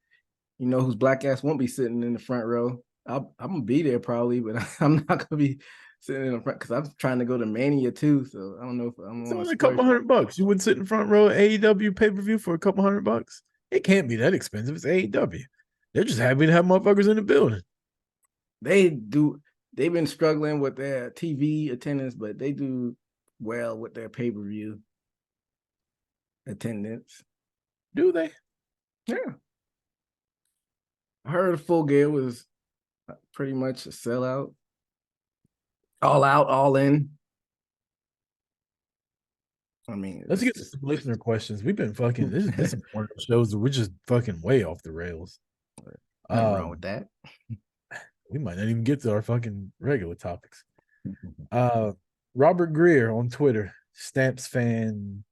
you know whose black ass won't be sitting in the front row. I'm gonna be there probably, but I'm not gonna be sitting in the front because I'm trying to go to Mania too. So I don't know if I'm It's on a only a splurge. couple $100. You wouldn't sit in front row at AEW pay-per-view for a couple $100. It can't be that expensive. It's AEW. They're just happy to have motherfuckers in the building. They do. They've been struggling with their TV attendance, but they do well with their pay-per-view attendance. Do they? Yeah, I heard Full Gear was pretty much a sellout. All out, all in. I mean, Let's get to some listener questions. We've been fucking this is one of those shows that we're just fucking way off the rails. nothing wrong with that. We might not even get to our fucking regular topics. Robert Greer on Twitter, Stamps fan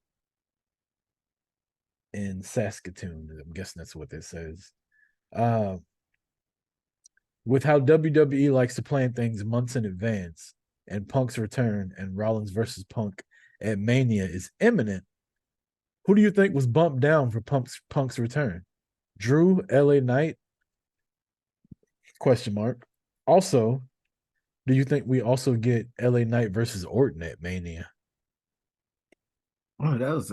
in Saskatoon. I'm guessing that's what this says. With how WWE likes to plan things months in advance, and Punk's return and Rollins versus Punk at Mania is imminent, who do you think was bumped down for Punk's return? Drew, LA Knight? Question mark. Also, do you think we also get LA Knight versus Orton at Mania? Oh, that was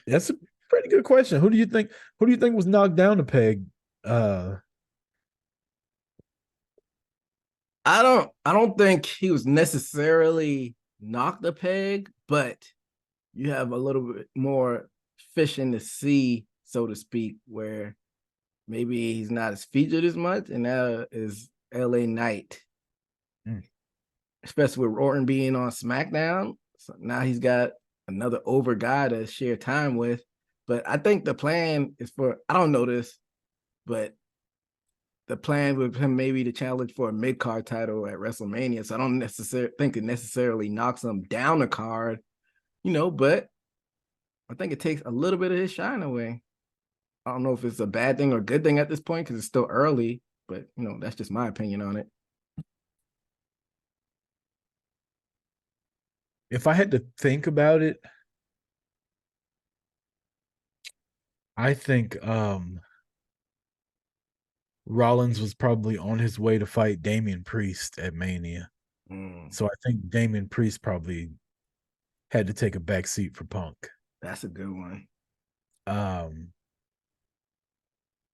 That's a pretty good question. Who do you think? Who do you think was knocked down a peg? I don't think he was necessarily knocked a peg, but you have a little bit more fish in the sea, so to speak, where maybe he's not as featured as much, and that is LA Knight. Especially with Orton being on SmackDown. So now he's got another over guy to share time with. But I think the plan is for, I don't know this, but the plan with him maybe to challenge for a mid-card title at WrestleMania. So I don't necessarily think it necessarily knocks him down the card, but I think it takes a little bit of his shine away. I don't know if it's a bad thing or good thing at this point because it's still early, but that's just my opinion on it. If I had to think about it, I think Rollins was probably on his way to fight Damian Priest at Mania. So I think Damian Priest probably had to take a back seat for Punk. That's a good one.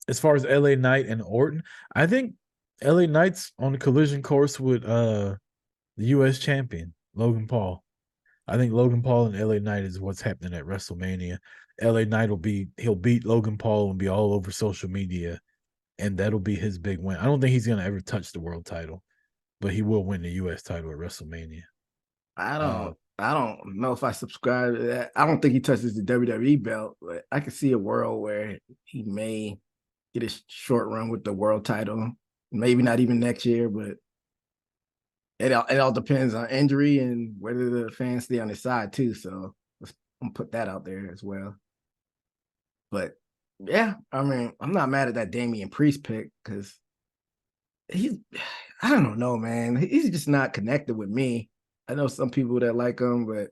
As far as LA Knight and Orton, I think LA Knight's on the collision course with the US champion, Logan Paul. I think Logan Paul and LA Knight is what's happening at WrestleMania. LA Knight he'll beat Logan Paul and be all over social media, and that'll be his big win. I don't think he's gonna ever touch the world title, but he will win the US title at WrestleMania. I don't know if I subscribe to that. I don't think he touches the WWE belt, but I can see a world where he may get a short run with the world title. Maybe not even next year, but it all depends on injury and whether the fans stay on his side too. So I'm gonna put that out there as well. But yeah, I mean, I'm not mad at that Damian Priest pick because I don't know, man. He's just not connected with me. I know some people that like him, but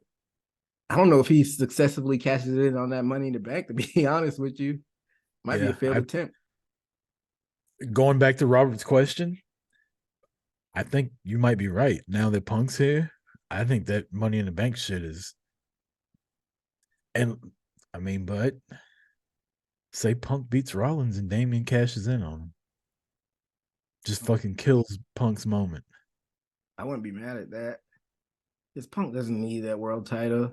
I don't know if he successfully cashes in on that Money in the Bank, to be honest with you. Might be a failed attempt. Going back to Robert's question, I think you might be right. Now that Punk's here, I think that Money in the Bank shit is. And I mean, but say Punk beats Rollins and Damian cashes in on him. Just fucking kills Punk's moment. I wouldn't be mad at that. His Punk doesn't need that world title,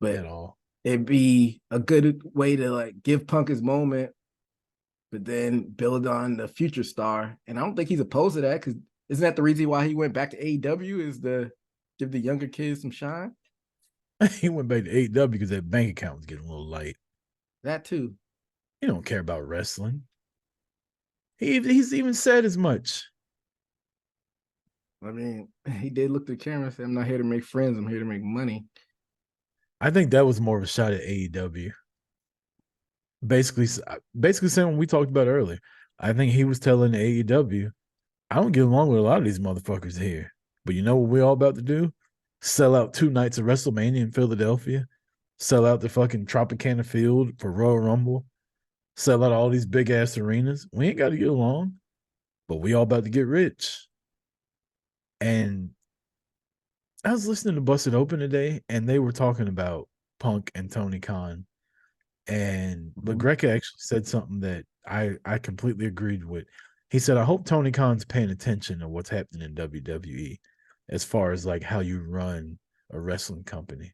but At all. it'd be a good way to like give Punk his moment, but then build on the future star. And I don't think he's opposed to that, because isn't that the reason why he went back to AEW, is to give the younger kids some shine? He went back to AEW because that bank account was getting a little light. That too. He don't care about wrestling. He's even said as much. I mean, he did look to the camera and say, "I'm not here to make friends. I'm here to make money." I think that was more of a shot at AEW. Basically saying what we talked about earlier. I think he was telling AEW, I don't get along with a lot of these motherfuckers here. But you know what we're all about to do? Sell out 2 nights of WrestleMania in Philadelphia. Sell out the fucking Tropicana Field for Royal Rumble. Sell out all these big ass arenas. We ain't got to get along, but we all about to get rich. And I was listening to Busted Open today, and they were talking about Punk and Tony Khan. And LaGreca actually said something that I completely agreed with. He said, I hope Tony Khan's paying attention to what's happening in WWE as far as like how you run a wrestling company.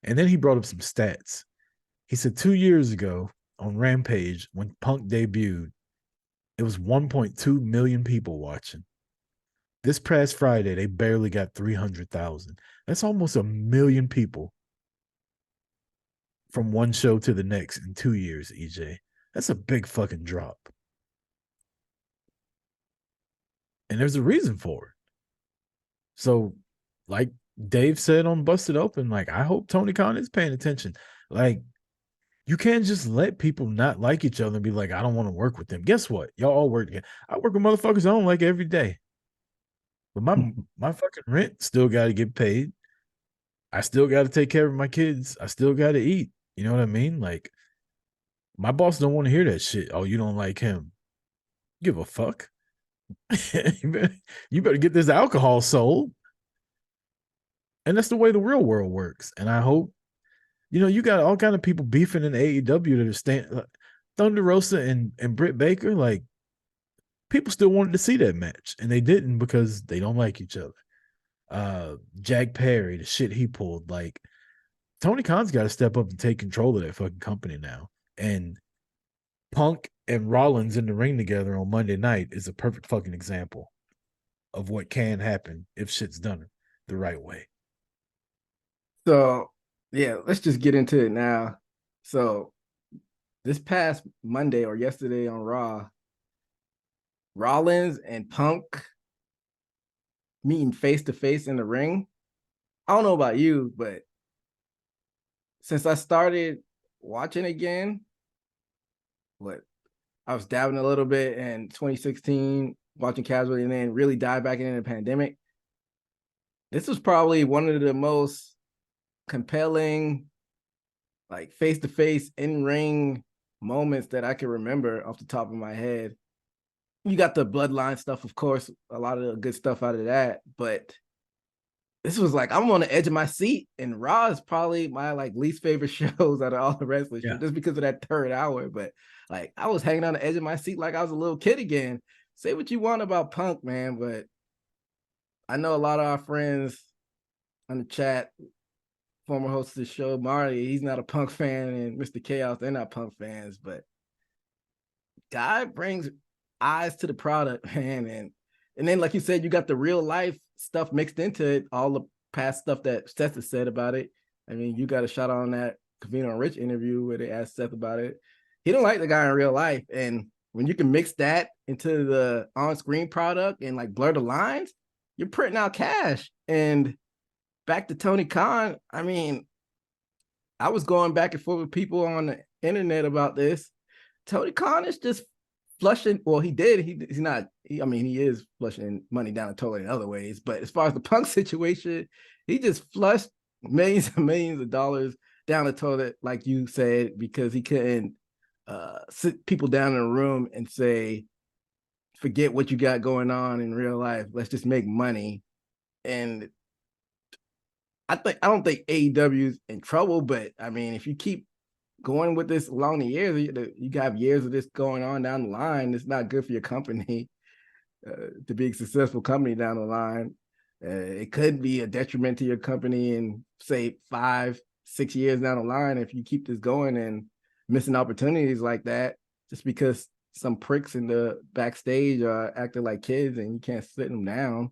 And then he brought up some stats. He said 2 years ago on Rampage, when Punk debuted, it was 1.2 million people watching. This past Friday, they barely got 300,000. That's almost 1 million people from one show to the next in 2 years, EJ. That's a big fucking drop. And there's a reason for it. So, like Dave said on Busted Open, like, I hope Tony Khan is paying attention. Like, you can't just let people not like each other and be like, I don't want to work with them. Guess what? Y'all all work together. I work with motherfuckers I don't like every day. But my fucking rent still got to get paid. I still got to take care of my kids. I still got to eat. You know what I mean? Like, my boss don't want to hear that shit. Oh, you don't like him. Give a fuck. You better get this alcohol sold. And that's the way the real world works. And I hope, you got all kind of people beefing in AEW that are staying. Thunder Rosa and Britt Baker, like, people still wanted to see that match, and they didn't because they don't like each other. Jack Perry, the shit he pulled, like, Tony Khan's got to step up and take control of that fucking company now. And Punk and Rollins in the ring together on Monday night is a perfect fucking example of what can happen if shit's done the right way. So, yeah, let's just get into it now. So, this past Monday or yesterday on Raw, Rollins and Punk meeting face to face in the ring. I don't know about you, but since I started watching again, I was dabbing a little bit in 2016, watching casually, and then really dive back into the pandemic. This was probably one of the most compelling, like, face-to-face in-ring moments that I can remember off the top of my head. You got the bloodline stuff, of course, a lot of the good stuff out of that, but this was like, I'm on the edge of my seat, and Raw is probably my like least favorite shows out of all the wrestling shows, just because of that third hour. But like, I was hanging on the edge of my seat like I was a little kid again. Say what you want about Punk, man, but I know a lot of our friends on the chat, former host of the show, Marty, he's not a Punk fan, and Mr. Chaos, they're not Punk fans, but guy brings eyes to the product, man, and then, like you said, you got the real life stuff mixed into it, all the past stuff that Seth has said about it. I mean, you got a shot on that Cavino and Rich interview where they asked Seth about it. He don't like the guy in real life. And when you can mix that into the on-screen product and like blur the lines, you're printing out cash. And back to Tony Khan, I mean, I was going back and forth with people on the internet about this. Tony Khan is just flushing. Well, he did. He's not. I mean, he is flushing money down the toilet in other ways. But as far as the Punk situation, he just flushed millions and millions of dollars down the toilet, like you said, because he couldn't sit people down in a room and say, forget what you got going on in real life. Let's just make money. And I don't think AEW is in trouble, but I mean, if you keep going with this along the years, you got years of this going on down the line. It's not good for your company to be a successful company down the line. It could be a detriment to your company in say 5, 6 years down the line if you keep this going and missing opportunities like that just because some pricks in the backstage are acting like kids and you can't sit them down.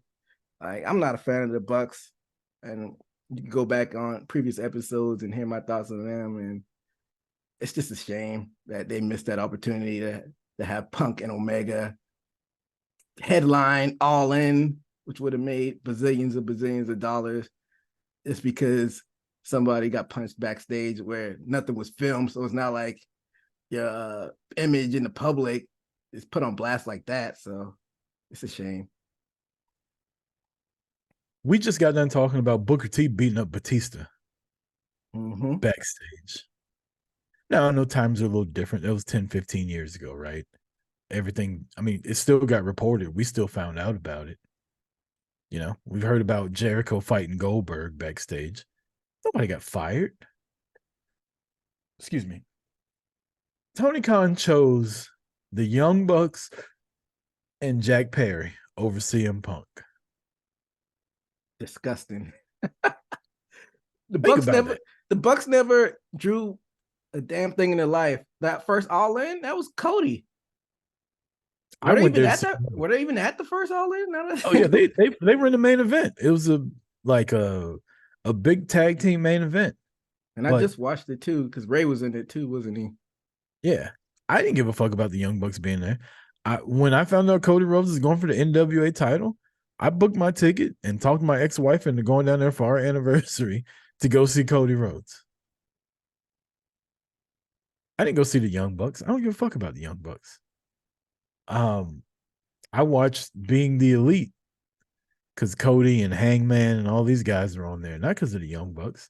Like, I'm not a fan of the Bucks, and you can go back on previous episodes and hear my thoughts on them. And it's just a shame that they missed that opportunity to have Punk and Omega headline All In, which would have made bazillions of dollars. It's because somebody got punched backstage where nothing was filmed, so it's not like your image in the public is put on blast like that. So it's a shame. We just got done talking about Booker T beating up Batista backstage. Now, I know times are a little different. That was 10, 15 years ago, right? Everything, I mean, it still got reported. We still found out about it. You know, we've heard about Jericho fighting Goldberg backstage. Nobody got fired. Excuse me. Tony Khan chose the Young Bucks and Jack Perry over CM Punk. Disgusting. The Bucks never drew a damn thing in their life. That first All In, that was Cody. Were they even at the first All In? Oh yeah, they were in the main event. It was a big tag team main event. And I just watched it too because Ray was in it too, wasn't he? Yeah, I didn't give a fuck about the Young Bucks being there. When I found out Cody Rhodes is going for the NWA title, I booked my ticket and talked my ex-wife into going down there for our anniversary to go see Cody Rhodes. I didn't go see the Young Bucks. I don't give a fuck about the Young Bucks. I watched Being the Elite because Cody and Hangman and all these guys are on there, not because of the Young Bucks.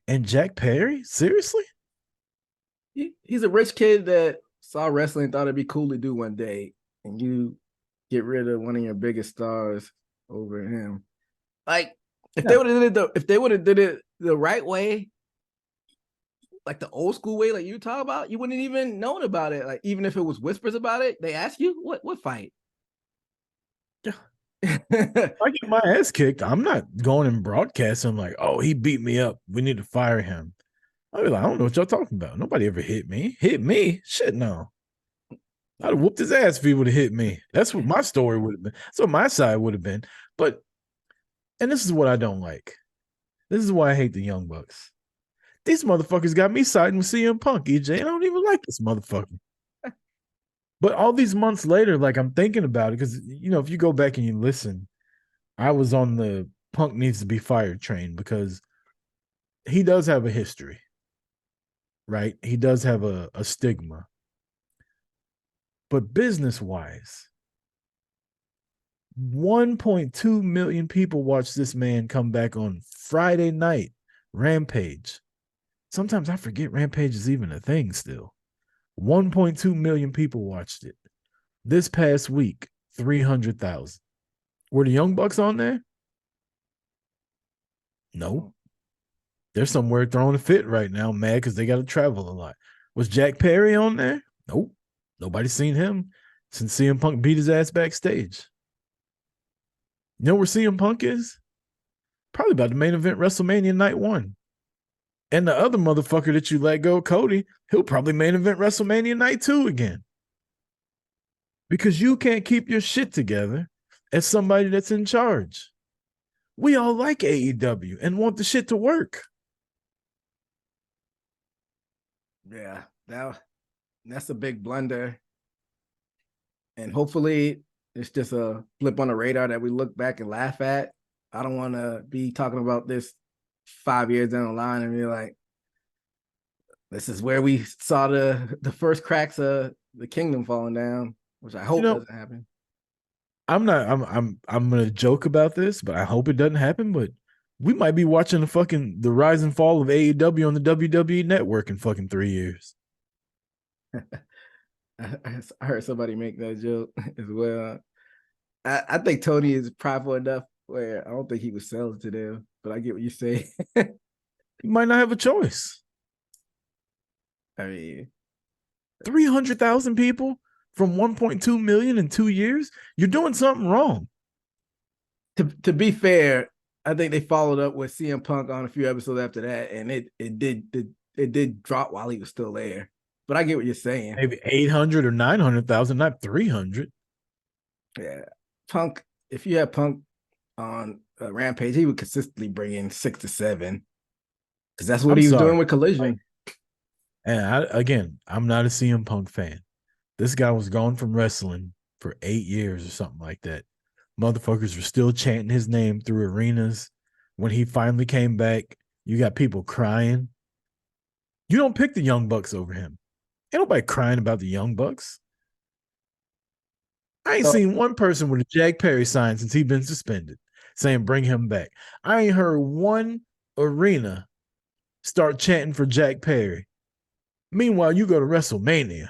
And Jack Perry? Seriously? He's a rich kid that saw wrestling, thought it'd be cool to do one day, and you get rid of one of your biggest stars over him. Like, if they would have did it the right way, like the old school way, like you talk about, you wouldn't even known about it. Like, even if it was whispers about it, they ask you what fight. Yeah. I get my ass kicked. I'm not going and broadcasting like, oh, he beat me up. We need to fire him. I was like, I don't know what y'all talking about. Nobody ever hit me. Hit me? Shit, no. I'd have whooped his ass if he would have hit me. That's what my story would have been. That's what my side would have been. But, and this is what I don't like. This is why I hate the Young Bucks. These motherfuckers got me siding with CM Punk, EJ. I don't even like this motherfucker. But all these months later, like, I'm thinking about it because, you know, if you go back and you listen, I was on the Punk needs to be fired train because he does have a history, right? He does have a stigma. But business-wise, 1.2 million people watched this man come back on Friday night, Rampage. Sometimes I forget Rampage is even a thing still. 1.2 million people watched it. This past week, 300,000. Were the Young Bucks on there? No. They're somewhere throwing a fit right now, mad because they got to travel a lot. Was Jack Perry on there? Nope. Nobody's seen him since CM Punk beat his ass backstage. You know where CM Punk is? Probably about the main event WrestleMania Night 1. And the other motherfucker that you let go, Cody, he'll probably main event WrestleMania Night 2 again. Because you can't keep your shit together as somebody that's in charge. We all like AEW and want the shit to work. Yeah, that's a big blunder. And hopefully it's just a blip on the radar that we look back and laugh at. I don't want to be talking about this 5 years down the line and be like, this is where we saw the first cracks of the kingdom falling down, which I hope doesn't happen. I'm gonna joke about this, but I hope it doesn't happen. But we might be watching the rise and fall of AEW on the WWE network in fucking 3 years. I heard somebody make that joke as well. I think Tony is prideful enough where I don't think he would sell it to them, but I get what you say. He might not have a choice. I mean, 300,000 people from 1.2 million in 2 years? You're doing something wrong. to be fair, I think they followed up with CM Punk on a few episodes after that, and it did drop while he was still there. But I get what you're saying. Maybe 800 or 900,000, not 300. Yeah, Punk. If you had Punk on Rampage, he would consistently bring in 6 to 7 because that's what he was doing with Collision. And I'm not a CM Punk fan. This guy was gone from wrestling for 8 years or something like that. Motherfuckers were still chanting his name through arenas. When he finally came back, you got people crying. You don't pick the Young Bucks over him. Ain't nobody crying about the Young Bucks. I ain't seen one person with a Jack Perry sign since he's been suspended saying bring him back. I ain't heard one arena start chanting for Jack Perry. Meanwhile, you go to WrestleMania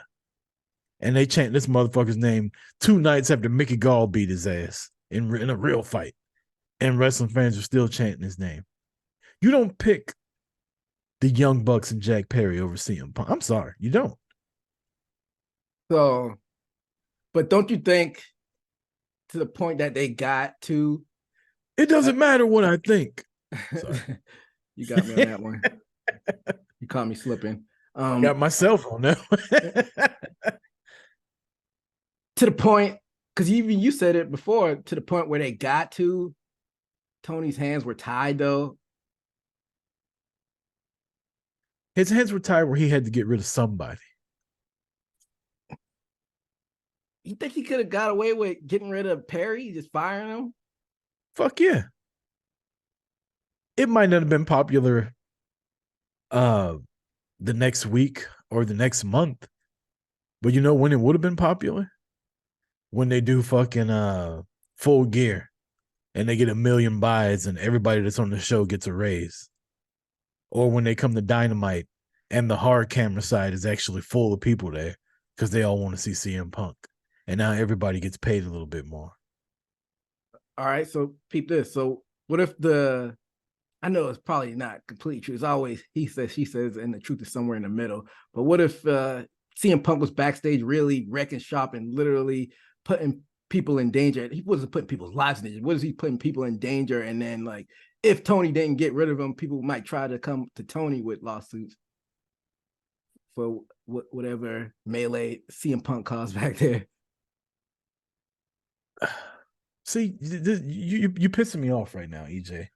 and they chant this motherfucker's name 2 nights after Mickey Gall beat his ass in a real fight. And wrestling fans are still chanting his name. You don't pick the Young Bucks and Jack Perry over CM Punk. I'm sorry, you don't. So, but don't you think to the point that they got to? It doesn't matter what I think. You got me on that one. You caught me slipping. Got myself on that. To the point, because even you said it before, to the point where they got to, Tony's hands were tied, though. His hands were tied where he had to get rid of somebody. You think he could have got away with getting rid of Perry, just firing him? Fuck yeah. It might not have been popular the next week or the next month, but you know when it would have been popular? When they do fucking Full Gear and they get 1 million buys and everybody that's on the show gets a raise. Or when they come to Dynamite and the hard camera side is actually full of people there because they all want to see CM Punk. And now everybody gets paid a little bit more. All right, so peep this. So what if I know it's probably not completely true. It's always he says, she says, and the truth is somewhere in the middle. But what if CM Punk was backstage really wrecking shop and literally putting people in danger? He wasn't putting people's lives in danger. What is he putting people in danger? And then, like, if Tony didn't get rid of him, people might try to come to Tony with lawsuits for whatever melee CM Punk caused back there. See, you pissing me off right now, EJ,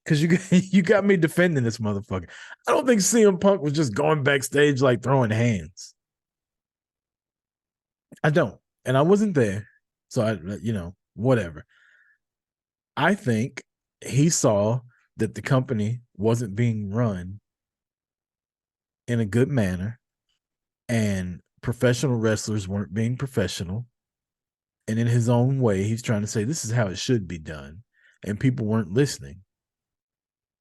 because you got me defending this motherfucker. I don't think CM Punk was just going backstage like throwing hands. I don't, and I wasn't there, so whatever. I think he saw that the company wasn't being run in a good manner, and professional wrestlers weren't being professional. And in his own way, he's trying to say, this is how it should be done. And people weren't listening.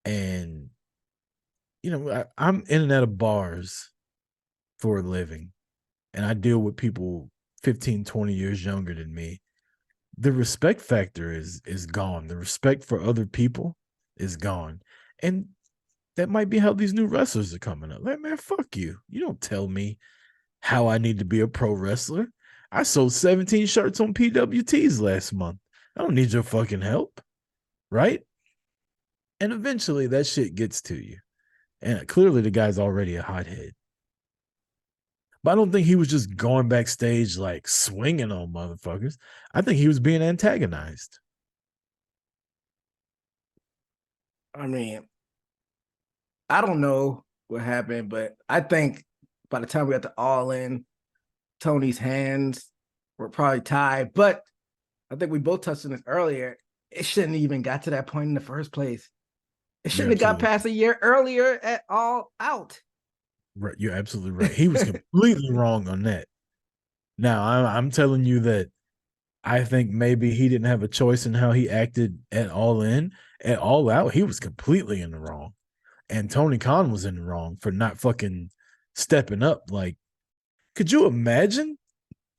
And, I'm in and out of bars for a living. And I deal with people 15, 20 years younger than me. The respect factor is gone. The respect for other people is gone. And that might be how these new wrestlers are coming up. Like, man, fuck you. You don't tell me how I need to be a pro wrestler. I sold 17 shirts on PWTs last month. I don't need your fucking help. Right? And eventually that shit gets to you. And clearly the guy's already a hothead. But I don't think he was just going backstage like swinging on motherfuckers. I think he was being antagonized. I mean, I don't know what happened, but I think by the time we got to All In, Tony's hands were probably tied. But I think we both touched on this earlier. It shouldn't even got to that point in the first place. It shouldn't have got past a year earlier at All Out. Right, you're absolutely right. He was completely wrong on that. Now, I'm telling you that I think maybe he didn't have a choice in how he acted at All In. At All Out, he was completely in the wrong. And Tony Khan was in the wrong for not fucking stepping up. Like, could you imagine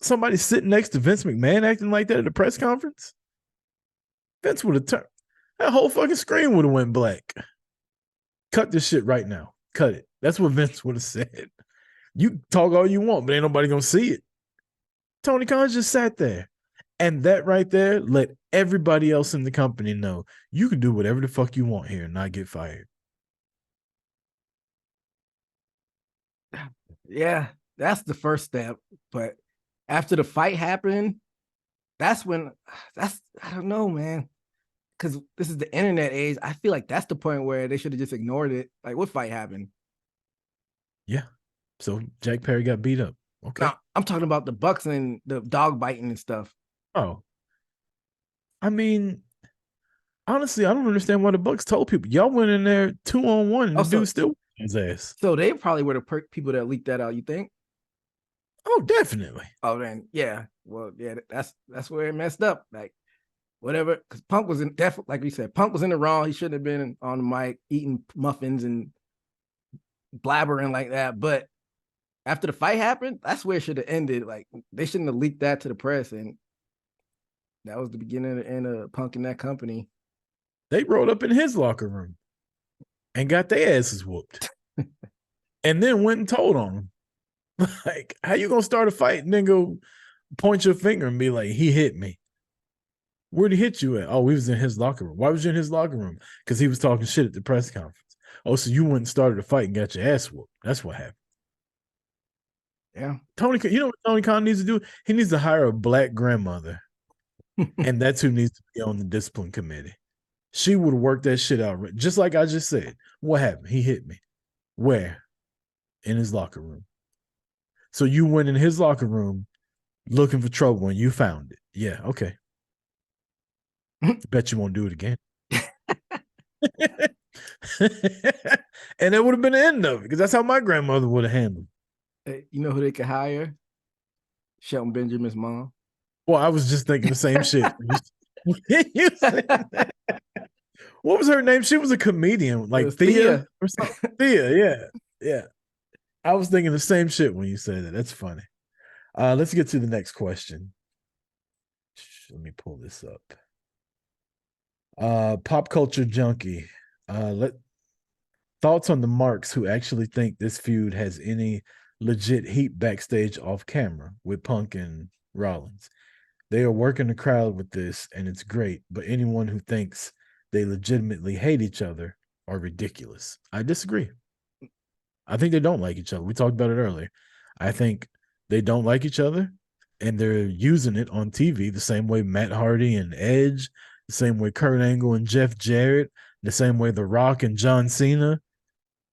somebody sitting next to Vince McMahon acting like that at a press conference? Vince would have turned. That whole fucking screen would have went black. Cut this shit right now. Cut it. That's what Vince would have said. You talk all you want, but ain't nobody gonna see it. Tony Khan just sat there. And that right there let everybody else in the company know you can do whatever the fuck you want here and not get fired. Yeah, that's the first step. But after the fight happened, that's when I don't know, man. Because this is the internet age. I feel like that's the point where they should have just ignored it. Like, what fight happened? Yeah. So Jack Perry got beat up. Okay. No, I'm talking about the Bucks and the dog biting and stuff. Oh. I mean, honestly, I don't understand why the Bucks told people. Y'all went in there 2-on-1 and the dude still his ass. So they probably were the people that leaked that out, you think? Oh, definitely. Oh, then yeah. Well, yeah, that's where it messed up. Like, whatever, because Punk was in definitely, like we said, Punk was in the wrong. He shouldn't have been on the mic eating muffins and blabbering like that. But after the fight happened, that's where it should have ended. Like, they shouldn't have leaked that to the press, and that was the beginning and the end of Punk in that company. They rolled up in his locker room and got their asses whooped, and then went and told on him. Like, how you gonna start a fight and then go point your finger and be like, he hit me? Where'd he hit you at? Oh, we was in his locker room. Why was you in his locker room? Because he was talking shit at the press conference. Oh, so you went and started a fight and got your ass whooped. That's what happened. Yeah. Tony, you know what Tony Khan needs to do? He needs to hire a black grandmother. And that's who needs to be on the discipline committee. She would work that shit out. Just like I just said. What happened? He hit me. Where? In his locker room. So you went in his locker room looking for trouble and you found it. Yeah, okay. Bet you won't do it again. And that would have been the end of it, because that's how my grandmother would have handled it. Hey, you know who they could hire? Shelton Benjamin's mom. Well, I was just thinking the same shit. What was her name? She was a comedian, like Thea or something. Thea, yeah. I was thinking the same shit when you said that. That's funny. Let's get to the next question. Let me pull this up. Pop culture junkie. Thoughts on the marks who actually think this feud has any legit heat backstage off camera with Punk and Rollins. They are working the crowd with this, and it's great. But anyone who thinks they legitimately hate each other are ridiculous. I disagree. I think they don't like each other. We talked about it earlier. I think they don't like each other, and they're using it on TV the same way Matt Hardy and Edge, the same way Kurt Angle and Jeff Jarrett, the same way The Rock and John Cena.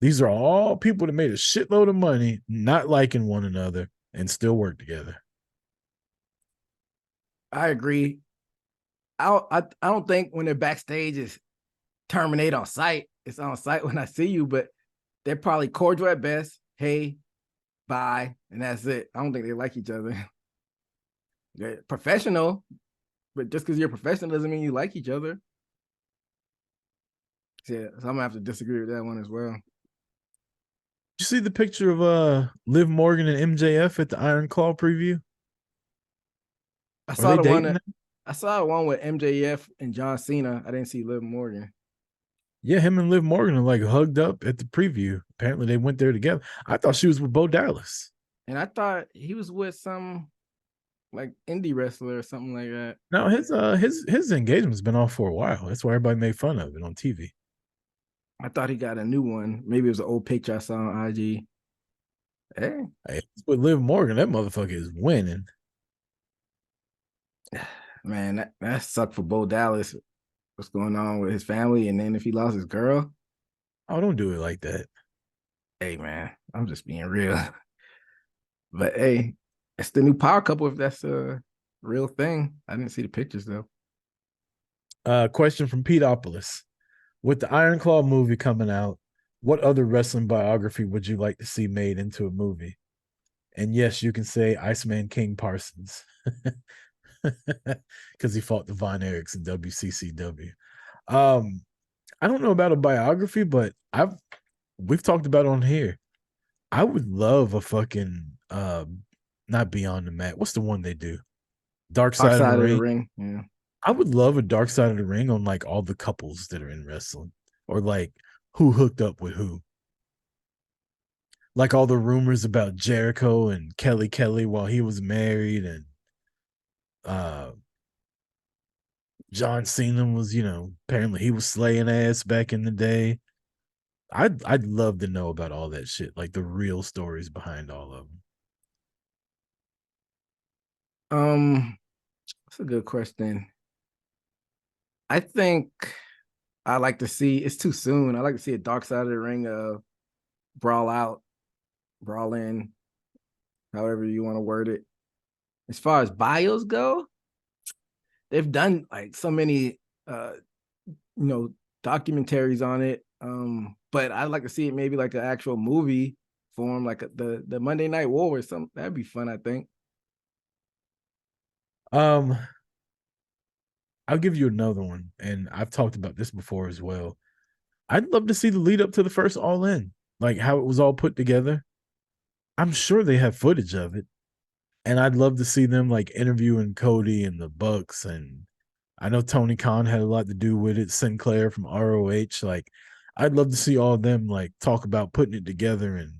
These are all people that made a shitload of money not liking one another and still work together. I agree. I don't think when they're backstage is terminate on sight. It's on sight when I see you, but they're probably cordial at best. Hey, bye, and that's it. I don't think they like each other. They're professional, but just because you're professional doesn't mean you like each other. Yeah, so I'm gonna have to disagree with that one as well. Did you see the picture of Liv Morgan and MJF at the Iron Claw preview? I saw the one with MJF and John Cena. I didn't see Liv Morgan. Yeah, him and Liv Morgan are like hugged up at the preview. Apparently they went there together. I thought she was with Bo Dallas. And I thought he was with some like indie wrestler or something like that. No, his engagement's been off for a while. That's why everybody made fun of it on TV. I thought he got a new one. Maybe it was an old picture I saw on IG. Hey, with Liv Morgan, that motherfucker is winning. Man, that sucked for Bo Dallas. What's going on with his family? And then if he lost his girl, oh, don't do it like that. Hey, man, I'm just being real. But hey, it's the new power couple. If that's a real thing, I didn't see the pictures though. Question from Peteopolis. With the Iron Claw movie coming out, what other wrestling biography would you like to see made into a movie? And yes, you can say Iceman King Parsons. Because he fought the Von Erichs in WCCW. I don't know about a biography, but we've talked about it on here. I would love a fucking not Beyond the Mat. What's the one they do? Dark Side of the Ring. Yeah. I would love a Dark Side of the Ring on like all the couples that are in wrestling, or like who hooked up with who. like all the rumors about Jericho and Kelly while he was married, and uh John Cena was, apparently he was slaying ass back in the day. I'd love to know about all that shit, like the real stories behind all of them. That's a good question. I think I like to see. It's too soon. I like to see a dark side of the ring brawl out, brawl in, however you want to word it. As far as bios go, they've done like so many documentaries on it. But I'd like to see it maybe like an actual movie form, like the Monday Night War or something. That'd be fun, I think. Um, I'll give you another one, and I've talked about this before as well. I'd love to see the lead up to the first All In, like how it was all put together. I'm sure they have footage of it, and I'd love to see them like interviewing Cody and the Bucks, and I know Tony Khan had a lot to do with it. Sinclair from ROH, like I'd love to see all of them like talk about putting it together and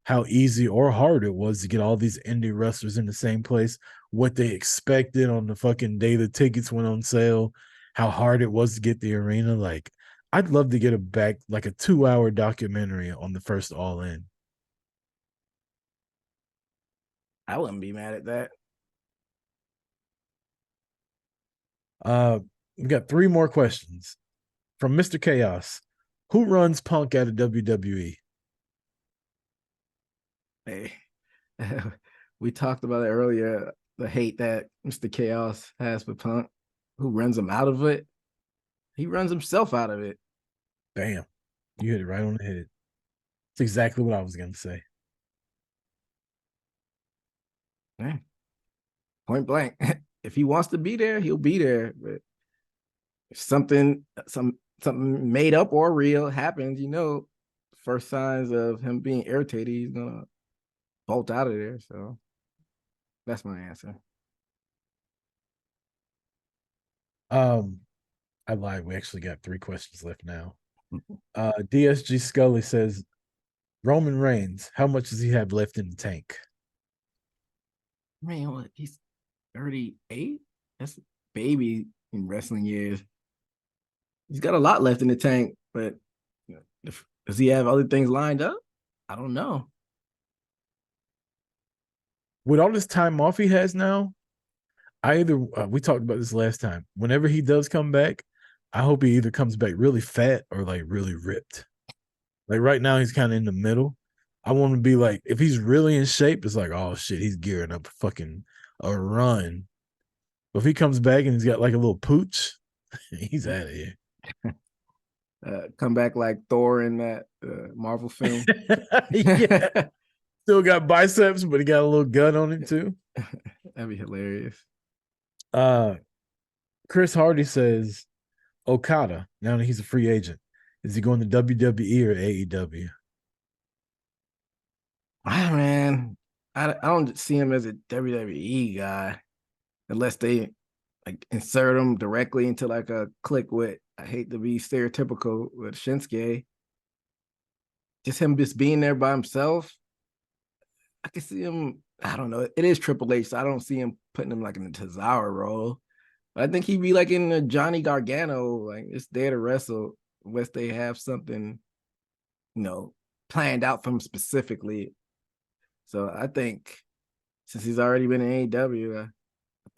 how easy or hard it was to get all these indie wrestlers in the same place, what they expected on the fucking day the tickets went on sale, how hard it was to get the arena. Like I'd love to get a back like a 2-hour documentary on the first All In. I wouldn't be mad at that. We got 3 more questions from Mr. Chaos. Who runs Punk out of WWE? Hey, we talked about it earlier. The hate that Mr. Chaos has for Punk. Who runs him out of it? He runs himself out of it. Damn, you hit it right on the head. It's exactly what I was going to say. Yeah. Point blank. If he wants to be there, he'll be there. But if something made up or real happens, first signs of him being irritated, he's gonna bolt out of there. So that's my answer. I lied. We actually got 3 questions left now. DSG Scully says, Roman Reigns, how much does he have left in the tank? Man, what? He's 38. That's a baby in wrestling years. He's got a lot left in the tank, but does he have other things lined up? I don't know. With all this time off he has now, we talked about this last time. Whenever he does come back, I hope he either comes back really fat or like really ripped. Like right now, he's kind of in the middle. I want to be like, if he's really in shape, it's like, oh shit, he's gearing up fucking a run. But if he comes back and he's got like a little pooch, he's out of here. Come back like Thor in that Marvel film. Yeah. Still got biceps, but he got a little gun on him too. That'd be hilarious. Chris Hardy says Okada, now that he's a free agent, is he going to WWE or AEW? Man, I don't see him as a WWE guy unless they like insert him directly into like a click with. I hate to be stereotypical with Shinsuke. Just being there by himself. I can see him. I don't know. It is Triple H, so I don't see him putting him like in the Tozawa role. But I think he'd be like in a Johnny Gargano, like it's there to wrestle, unless they have something, planned out for him specifically. So I think since he's already been in AEW, I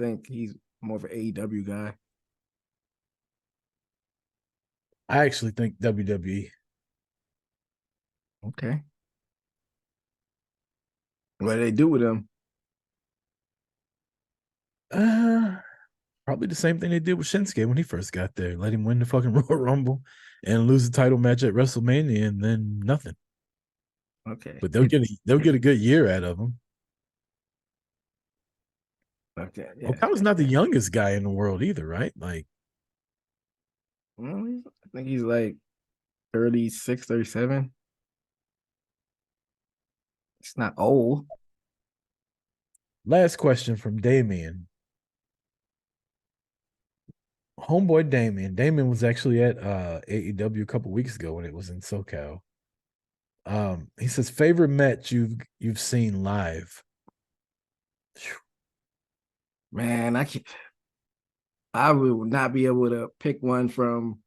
think he's more of an AEW guy. I actually think WWE. Okay. What do they do with him? Probably the same thing they did with Shinsuke when he first got there. Let him win the fucking Royal Rumble and lose the title match at WrestleMania, and then nothing. Okay. But they'll get a good year out of him. Okay. Yeah. Okada's not the youngest guy in the world either, right? Like, Well, I think he's like 36, 37. It's not old. last question from Damien. Homeboy Damien. Damien was actually at AEW a couple weeks ago when it was in SoCal. He says favorite match you've seen live. Man, I would not be able to pick one from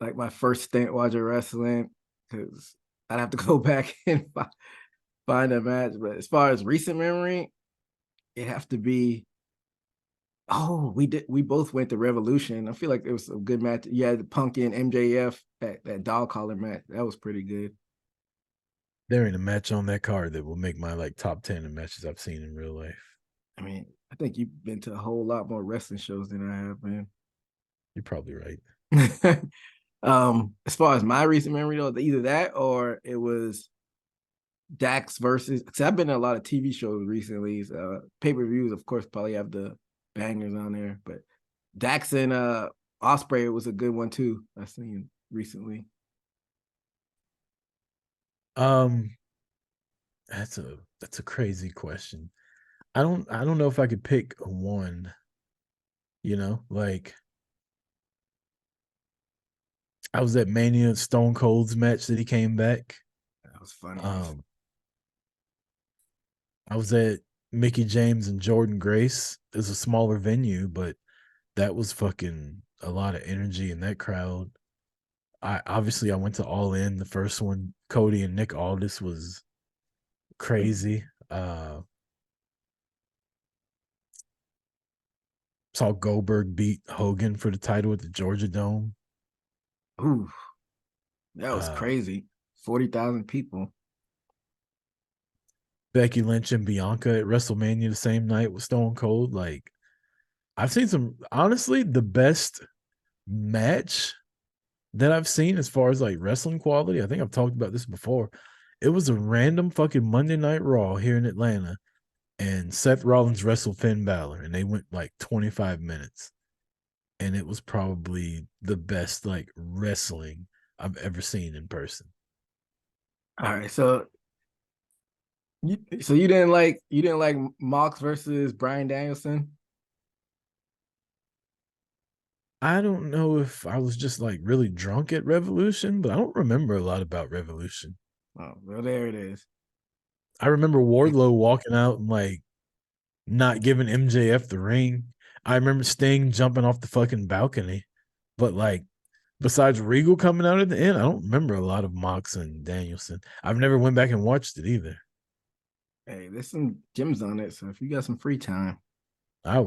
like my first stint watching wrestling because I'd have to go back and find a match. But as far as recent memory, it have to be. Oh, we both went to Revolution. I feel like it was a good match. You had the Punk and MJF that dog collar match. That was pretty good. There ain't a match on that card that will make my like top 10 of matches I've seen in real life. I mean, I think you've been to a whole lot more wrestling shows than I have, man. You're probably right. As far as my recent memory though, either that or it was Dax versus. Because I've been in a lot of TV shows recently. Pay-per-views, of course, probably have the bangers on there, but Dax and Osprey was a good one too. I've seen recently. That's a crazy question. I don't know if I could pick one. You know, like I was at Mania Stone Cold's match that he came back. That was funny. I was at Mickey James and Jordan Grace. It's a smaller venue, but that was fucking a lot of energy in that crowd. I went to All In, the first one. Cody and Nick Aldis was crazy. Saw Goldberg beat Hogan for the title at the Georgia Dome. Ooh, that was crazy. 40,000 people. Becky Lynch and Bianca at WrestleMania the same night with Stone Cold. Like, I've seen some, honestly, the best match that I've seen as far as like wrestling quality. I think I've talked about this before. It was a random fucking Monday Night Raw here in Atlanta, and Seth Rollins wrestled Finn Balor, and they went like 25 minutes. And it was probably the best like wrestling I've ever seen in person. All right, so you didn't like Mox versus Bryan Danielson? I don't know if I was just like really drunk at Revolution, but I don't remember a lot about Revolution. Oh, well, there it is. I remember Wardlow walking out and like not giving MJF the ring. I remember Sting jumping off the fucking balcony, but like besides Regal coming out at the end, I don't remember a lot of Mox and Danielson. I've never went back and watched it either. Hey, there's some gems on it, so if you got some free time. I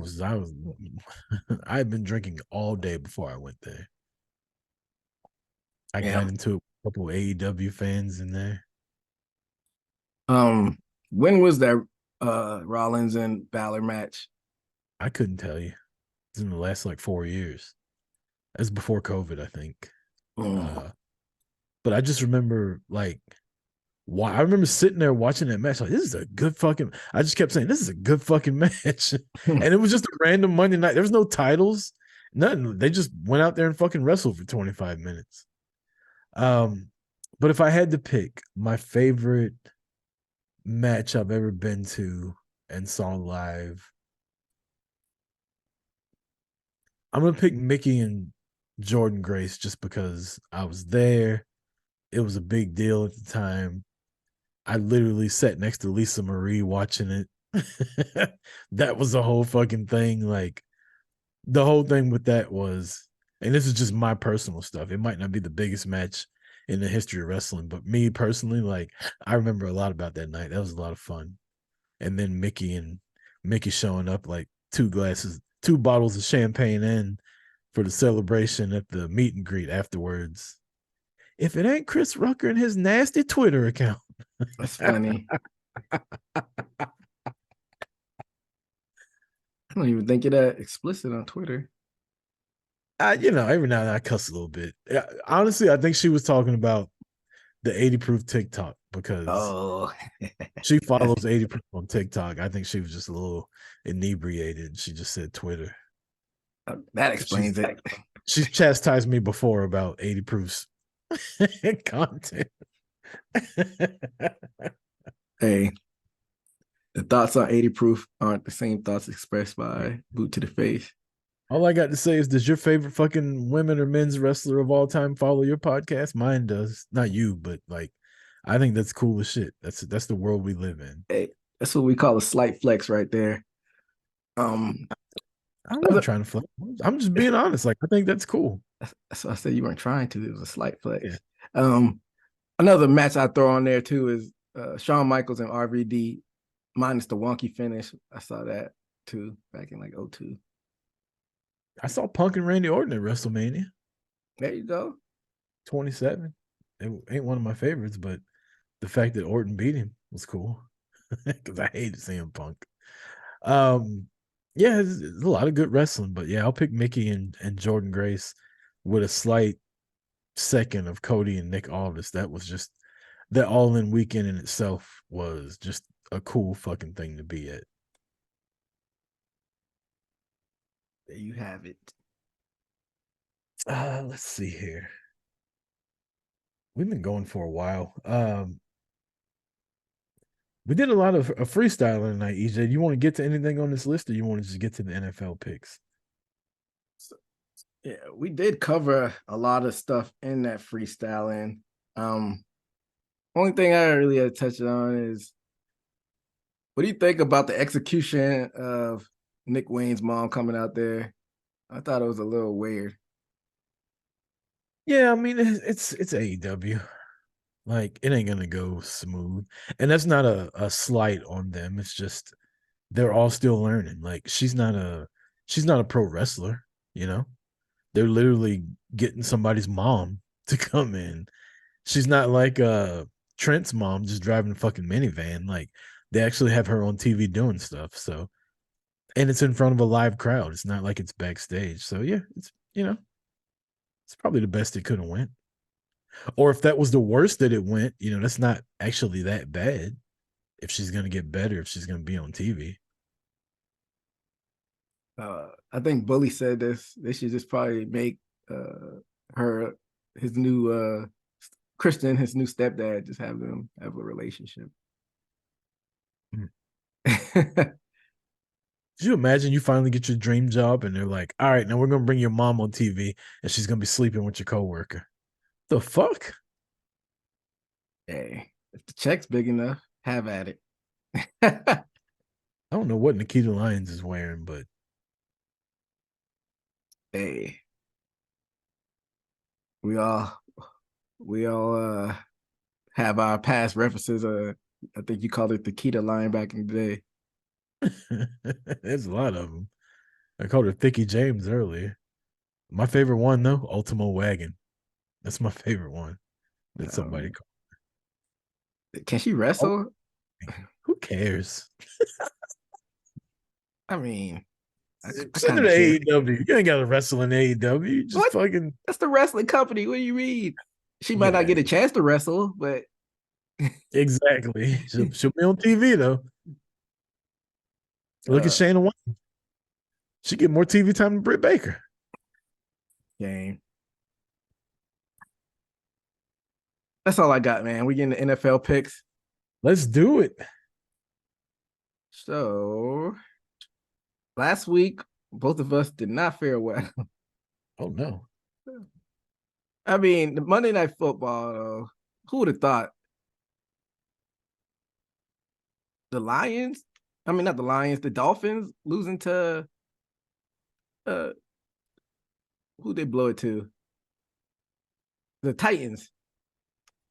had been drinking all day before I went there. I got into a couple of AEW fans in there. When was that Rollins and Balor match? I couldn't tell you. It's in the last like 4 years. That's before COVID, I think. But I just remember like I remember sitting there watching that match. Like, this is a good fucking. I just kept saying, this is a good fucking match. And it was just a random Monday night. There was no titles, nothing. They just went out there and fucking wrestled for 25 minutes. But if I had to pick my favorite match I've ever been to and saw live, I'm gonna pick Mickey and Jordan Grace just because I was there. It was a big deal at the time. I literally sat next to Lisa Marie watching it. That was the whole fucking thing. Like, the whole thing with that was, and this is just my personal stuff. It might not be the biggest match in the history of wrestling, but me personally, like, I remember a lot about that night. That was a lot of fun. And then Mickey showing up like two bottles of champagne in for the celebration at the meet and greet afterwards. If it ain't Chris Rucker and his nasty Twitter account. That's funny. I don't even think you're that explicit on Twitter. Every now and then I cuss a little bit. Honestly, I think she was talking about the 80 proof TikTok because she follows 80 proof on TikTok. I think she was just a little inebriated. She just said Twitter. That explains it. She's chastised me before about 80 proofs content. Hey, the thoughts on 80 proof aren't the same thoughts expressed by Boot to the Face. All I got to say is, does your favorite fucking women or men's wrestler of all time follow your podcast? Mine does. Not you, but like, I think that's cool as shit. That's the world we live in. Hey, that's what we call a slight flex right there. Um, I'm not trying to flex. I'm just being honest. Like, I think that's cool. so I said you weren't trying to. It was a slight Yeah. flex. Another match I throw on there too is Shawn Michaels and RVD minus the wonky finish. I saw that too back in like 02. I saw Punk and Randy Orton at WrestleMania There you go. 27. It ain't one of my favorites, but the fact that Orton beat him was cool because I hated seeing Punk. Yeah, it's a lot of good wrestling, but yeah, I'll pick Mickey and Jordan Grace with a slight second of Cody and Nick Aldis. That was just that all in weekend in itself was just a cool fucking thing to be at. There you have it. Let's see here. We've been going for a while. We did a lot of freestyling tonight, EJ. Do you want to get to anything on this list, or you want to just get to the NFL picks? Yeah, we did cover a lot of stuff in that freestyling. Only thing I really had to touch on is what do you think about the execution of Nick Wayne's mom coming out there? I thought it was a little weird. Yeah, I mean it's AEW. Like it ain't gonna go smooth, and that's not a slight on them. It's just they're all still learning. Like she's not a pro wrestler. You know, they're literally getting somebody's mom to come in. She's not like Trent's mom just driving a fucking minivan. Like they actually have her on TV doing stuff. So, and it's in front of a live crowd. It's not like it's backstage. So yeah, it's it's probably the best it could have went. Or if that was the worst that it went, that's not actually that bad. If she's gonna get better, if she's gonna be on TV. I think Bully said this. They should just probably make her his new Christian, his new stepdad, just have them have a relationship. Mm. Could you imagine you finally get your dream job and they're like, all right, now we're gonna bring your mom on TV and she's gonna be sleeping with your coworker. The fuck? Hey, if the check's big enough, have at it. I don't know what Nikita Lyons is wearing, but hey, we all have our past references. I think you called it the Kita line back in the day. there's a lot of them. I called her Thicky James earlier. My favorite one though, Ultimo Wagon. That's my favorite one. That somebody called. Can she wrestle? Who cares? I mean, Send her to AEW. You ain't got to wrestle in AEW. Just what? fucking. That's the wrestling company. What do you mean? She might not get a chance to wrestle, but exactly. She'll be on TV though. Look at Shayna Wayne. She get more TV time than Britt Baker. Game. That's all I got, man. We getting the NFL picks. Let's do it. So last week, both of us did not fare well. Oh no. I mean, the Monday Night Football, who would have thought the Lions? I mean, not the Lions, the Dolphins losing to who they blow it to? The Titans.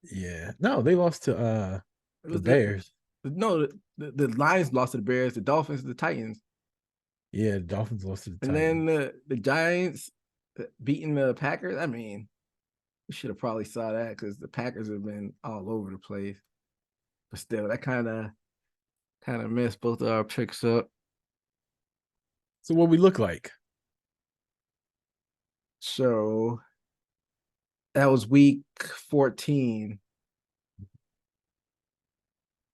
Yeah. No, they lost to the Bears. No, the Lions lost to the Bears, the Dolphins, the Titans. Yeah, the Dolphins lost to the Titans. And then the Giants beating the Packers. I mean, we should have probably saw that because the Packers have been all over the place. But still, that kind of messed both of our picks up. So what we look like? So that was week 14.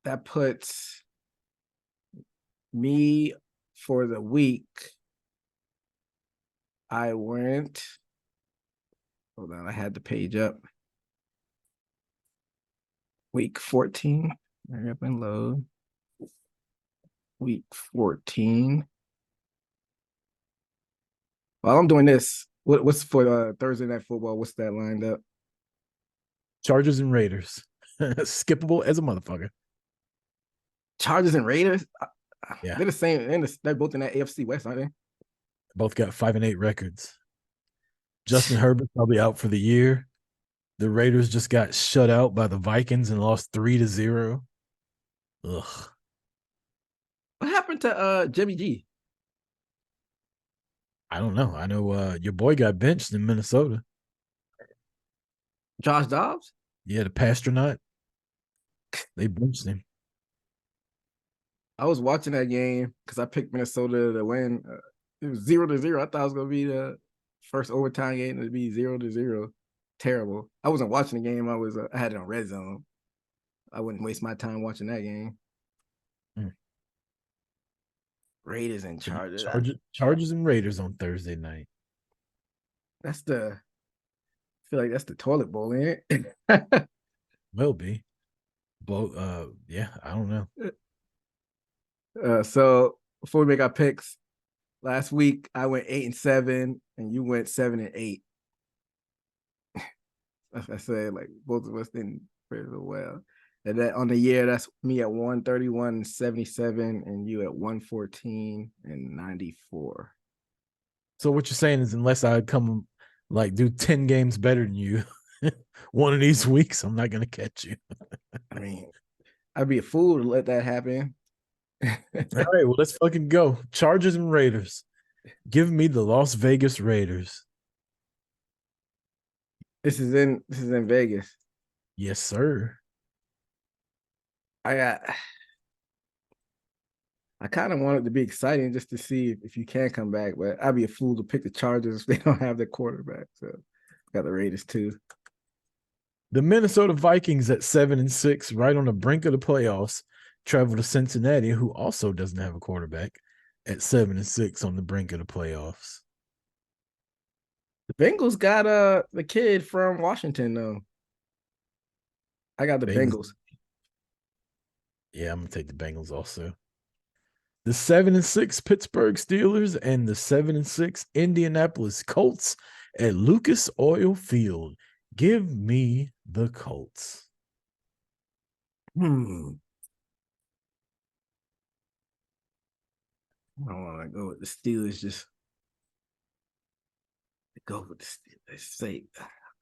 That puts me for the week. I went. Hold on, I had the page up. Week 14. Hurry up and load. Week 14. While I'm doing this, what's for Thursday Night Football? What's that lined up? Chargers and Raiders. Skippable as a motherfucker. Chargers and Raiders. Yeah. They're the same. They're both in that AFC West, aren't they? Both got 5-8 records. Justin Herbert probably out for the year. The Raiders just got shut out by the Vikings and lost 3-0. Ugh. What happened to Jimmy G? I don't know. I know your boy got benched in Minnesota. Josh Dobbs? Yeah, the Pastronaut. They benched him. I was watching that game because I picked Minnesota to win. It was 0-0. I thought it was gonna be the first overtime game to be 0-0. Terrible. I wasn't watching the game. I had it on Red Zone. I wouldn't waste my time watching that game. Raiders and Chargers. Chargers and Raiders on Thursday night. I feel like that's the toilet bowl, ain't it? Will be. Both. Yeah, I don't know. So before we make our picks, last week I went 8-7, and you went 7-8. I said, like, both of us didn't fare so well. And that on the year, that's me at 131-77, and you at 114-94. So what you're saying is, unless I come like do 10 games better than you one of these weeks, I'm not gonna catch you. I mean, I'd be a fool to let that happen. All right, well, let's fucking go. Chargers and Raiders. Give me the Las Vegas Raiders. This is in Vegas. Yes, sir. I kind of want it to be exciting just to see if you can come back, but I'd be a fool to pick the Chargers if they don't have their quarterback. So got the Raiders too. The Minnesota Vikings at 7-6, right on the brink of the playoffs, travel to Cincinnati, who also doesn't have a quarterback, at 7-6 on the brink of the playoffs. The Bengals got the kid from Washington though. I got the Bengals. Yeah, I'm gonna take the Bengals also. The 7-6 Pittsburgh Steelers and the 7-6 Indianapolis Colts at Lucas Oil Field. Give me the Colts. I don't want to go with the Steelers. Just go with the Steelers. Say,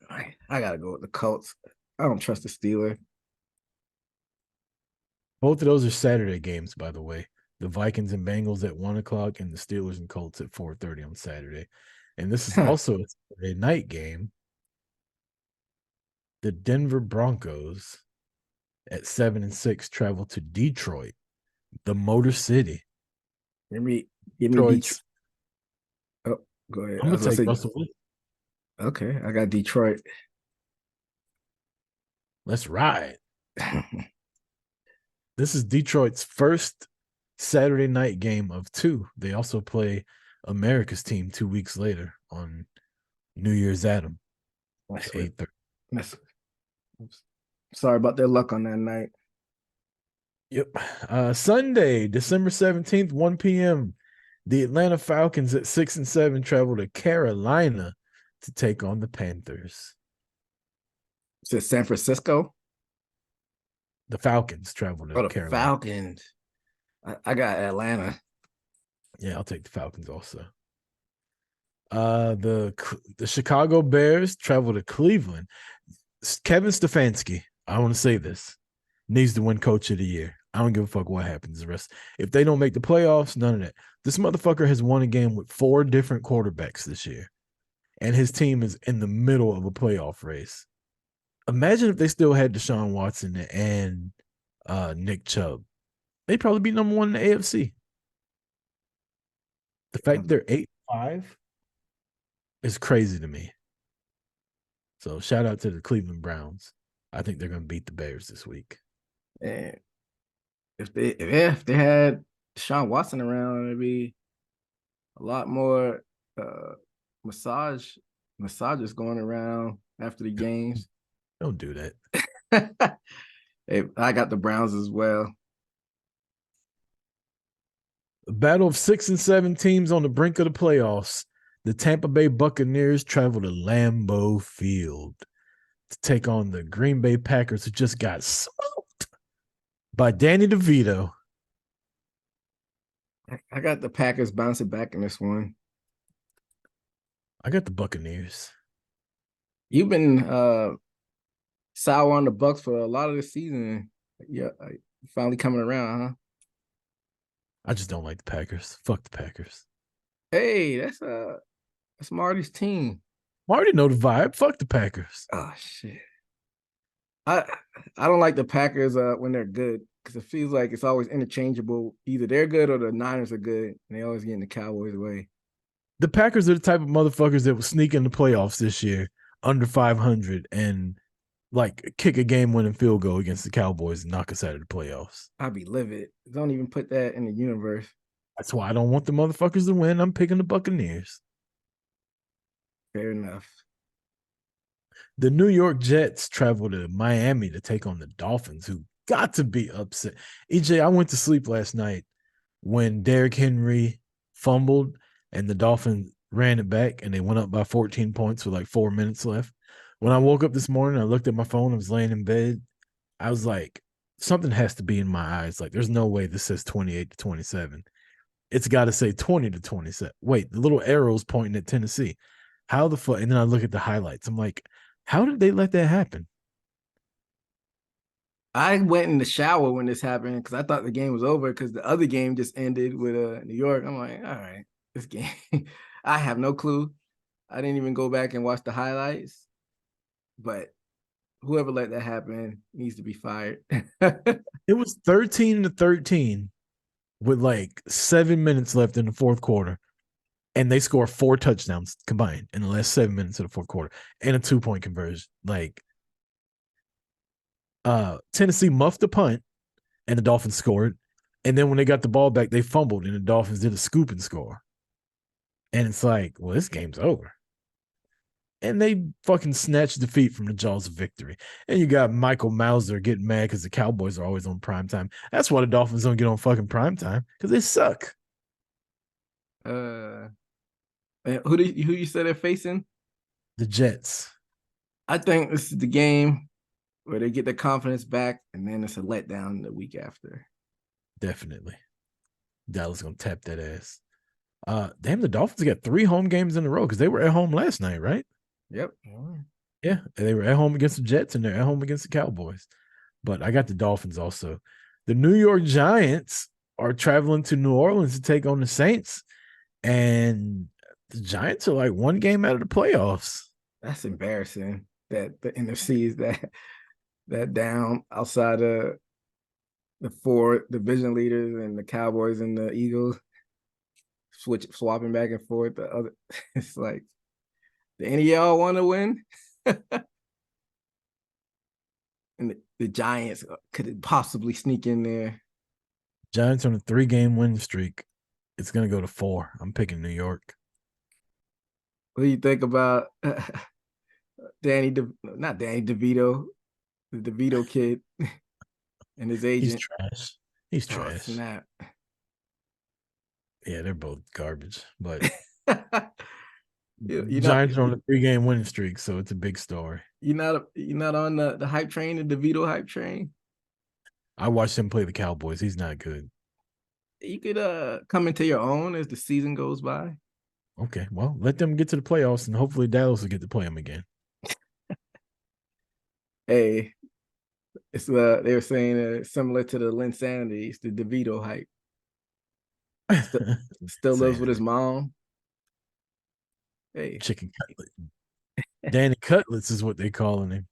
I gotta go with the Colts. I don't trust the Steelers. Both of those are Saturday games, by the way. The Vikings and Bengals at 1:00 and the Steelers and Colts at 4:30 on Saturday. And this is also a Saturday night game. The Denver Broncos at 7-6 travel to Detroit, the Motor City. Give me Detroit. Oh, go ahead. I'm gonna take Russell Wilson. Okay, I got Detroit. Let's ride. This is Detroit's first Saturday night game of 2. They also play America's team 2 weeks later on New Year's Adam at 8:30. Sorry about their luck on that night. Yep. Sunday, December 17th, 1 p.m. The Atlanta Falcons at 6-7 travel to Carolina to take on the Panthers. Is it San Francisco? The Falcons travel to Carolina. Falcons. I got Atlanta. Yeah, I'll take the Falcons also. The Chicago Bears travel to Cleveland. Kevin Stefanski, I want to say this, needs to win Coach of the Year. I don't give a fuck what happens the rest. If they don't make the playoffs, none of that. This motherfucker has won a game with 4 different quarterbacks this year, and his team is in the middle of a playoff race. Imagine if they still had Deshaun Watson and Nick Chubb. They'd probably be number 1 in the AFC. The fact they're 8-5 is crazy to me. So shout out to the Cleveland Browns. I think they're going to beat the Bears this week. And if they had Deshaun Watson around, it'd be a lot more massages going around after the games. Don't do that. I got the Browns as well. A battle of 6 and 7 teams on the brink of the playoffs. The Tampa Bay Buccaneers travel to Lambeau Field to take on the Green Bay Packers, who just got smoked by Danny DeVito. I got the Packers bouncing back in this one. I got the Buccaneers. You've been sour on the Bucks for a lot of the season. Yeah, finally coming around, huh? I just don't like the Packers. Fuck the Packers. Hey, that's Marty's team. I already know the vibe. Fuck the Packers. Oh shit. I don't like the Packers when they're good because it feels like it's always interchangeable. Either they're good or the Niners are good, and they always get in the Cowboys' way. The Packers are the type of motherfuckers that will sneak in the playoffs this year under 500 and like kick a game-winning field goal against the Cowboys and knock us out of the playoffs. I'd be livid. Don't even put that in the universe. That's why I don't want the motherfuckers to win. I'm picking the Buccaneers. Fair enough. The New York Jets travel to Miami to take on the Dolphins, who got to be upset. EJ, I went to sleep last night when Derrick Henry fumbled and the Dolphins ran it back and they went up by 14 points with like 4 minutes left. When I woke up this morning, I looked at my phone. I was laying in bed. I was like, something has to be in my eyes. Like, there's no way this says 28-27. It's got to say 20-27. Wait, the little arrow's pointing at Tennessee. How the fuck? And then I look at the highlights. I'm like, how did they let that happen? I went in the shower when this happened because I thought the game was over because the other game just ended with New York. I'm like, all right, this game. I have no clue. I didn't even go back and watch the highlights. But whoever let that happen needs to be fired. It was 13-13 with like 7 minutes left in the fourth quarter. And they score 4 touchdowns combined in the last 7 minutes of the fourth quarter and a 2-point conversion. Like, Tennessee muffed the punt and the Dolphins scored. And then when they got the ball back, they fumbled and the Dolphins did a scoop and score. And it's like, well, this game's over. And they fucking snatched defeat from the jaws of victory. And you got Michael Mauser getting mad because the Cowboys are always on primetime. That's why the Dolphins don't get on fucking primetime, because they suck. Who you said they're facing? The Jets. I think this is the game where they get their confidence back, and then it's a letdown the week after. Definitely. Dallas gonna tap that ass. Damn, the Dolphins got 3 home games in a row because they were at home last night, right? Yep. Yeah, they were at home against the Jets and they're at home against the Cowboys. But I got the Dolphins also. The New York Giants are traveling to New Orleans to take on the Saints, and the Giants are like 1 game out of the playoffs. That's embarrassing that the NFC is that down outside of the 4 division leaders and the Cowboys and the Eagles swapping back and forth. The other, it's like, do any of y'all want to win? And the Giants could possibly sneak in there. Giants on a 3-game win streak. It's gonna go to 4. I'm picking New York. What do you think about not Danny DeVito, the DeVito kid and his agent? He's trash. He's trash. Snap. Yeah, they're both garbage. But Giants are on a 3-game winning streak, so it's a big story. You're not on the hype train, the DeVito hype train? I watched him play the Cowboys. He's not good. You could come into your own as the season goes by. Okay, well, let them get to the playoffs, and hopefully Dallas will get to play them again. Hey, it's they were saying similar to the Linsanity, it's the DeVito hype. Still lives with his mom. Hey, chicken cutlet. Danny Cutlets is what they calling him,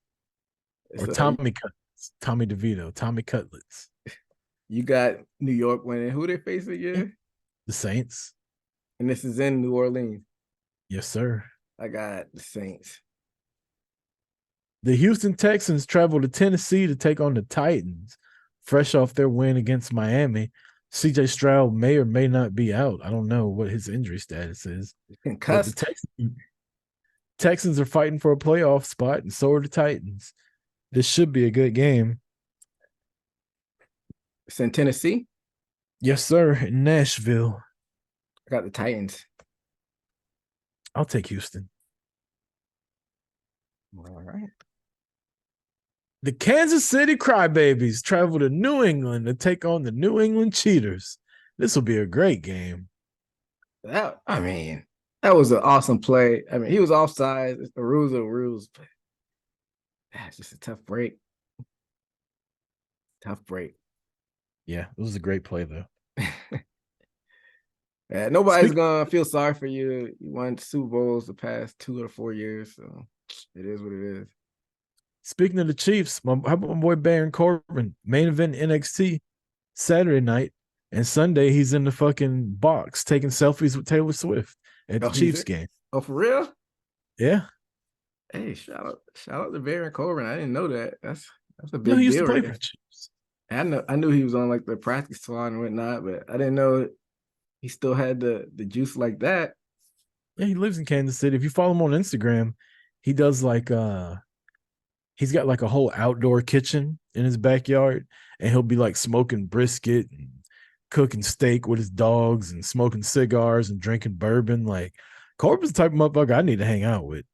or Tommy Cutlets. Tommy DeVito. Tommy Cutlets. You got New York winning. Who they facing again? The Saints. And this is in New Orleans. Yes, sir. I got the Saints. The Houston Texans travel to Tennessee to take on the Titans, fresh off their win against Miami. C.J. Stroud may or may not be out. I don't know what his injury status is. But the Texans are fighting for a playoff spot, and so are the Titans. This should be a good game. It's in Tennessee? Yes, sir. In Nashville. I got the Titans. I'll take Houston. All right. The Kansas City Crybabies travel to New England to take on the New England Cheaters. This will be a great game. That was an awesome play. I mean, he was offside. The rules are rules, but that's just a tough break. Tough break. Yeah, it was a great play though. Yeah, nobody's gonna feel sorry for you. You won Super Bowls the past 2 or 4 years, so it is what it is. Speaking of the Chiefs, how about my boy Baron Corbin, main event NXT Saturday night, and Sunday he's in the fucking box taking selfies with Taylor Swift at the Chiefs game. Oh, for real? Yeah. Hey, shout out to Baron Corbin. I didn't know that. That's a big No, he used deal. to play for the Chiefs. I knew he was on like the practice squad and whatnot, but I didn't know he still had the juice like that. Yeah, he lives in Kansas City. If you follow him on Instagram, he does like he's got like a whole outdoor kitchen in his backyard, and he'll be like smoking brisket and cooking steak with his dogs and smoking cigars and drinking bourbon. Like Corbin's the type of motherfucker I need to hang out with.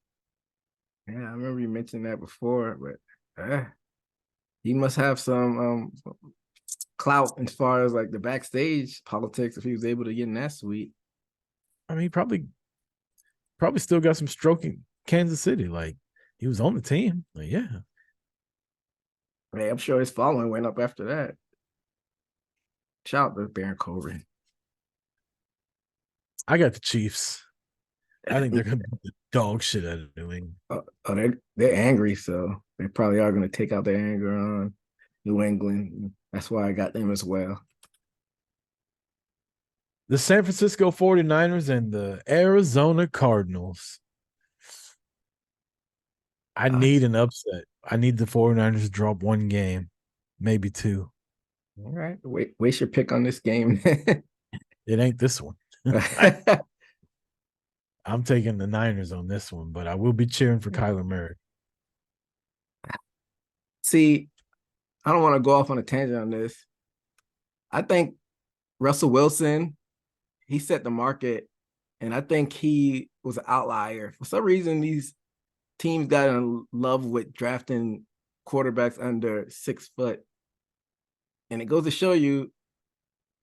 Yeah, I remember you mentioned that before, but he must have some clout as far as like the backstage politics if he was able to get in that suite. I mean, probably still got some stroking Kansas City. Like he was on the team. Like, yeah. Hey, I'm sure his following went up after that. Shout out to Baron Corbin. I got the Chiefs. I think they're gonna beat the dog shit out of New England. They're angry, so they probably are gonna take out their anger on New England. That's why I got them as well. The San Francisco 49ers and the Arizona Cardinals. I need an upset. I need the 49ers to drop one game, maybe two. All right. Waste your pick on this game. It ain't this one. I'm taking the Niners on this one, but I will be cheering for Kyler Murray. See, I don't want to go off on a tangent on this. I think Russell Wilson, he set the market, and I think he was an outlier. For some reason, these teams got in love with drafting quarterbacks under 6 foot. And it goes to show you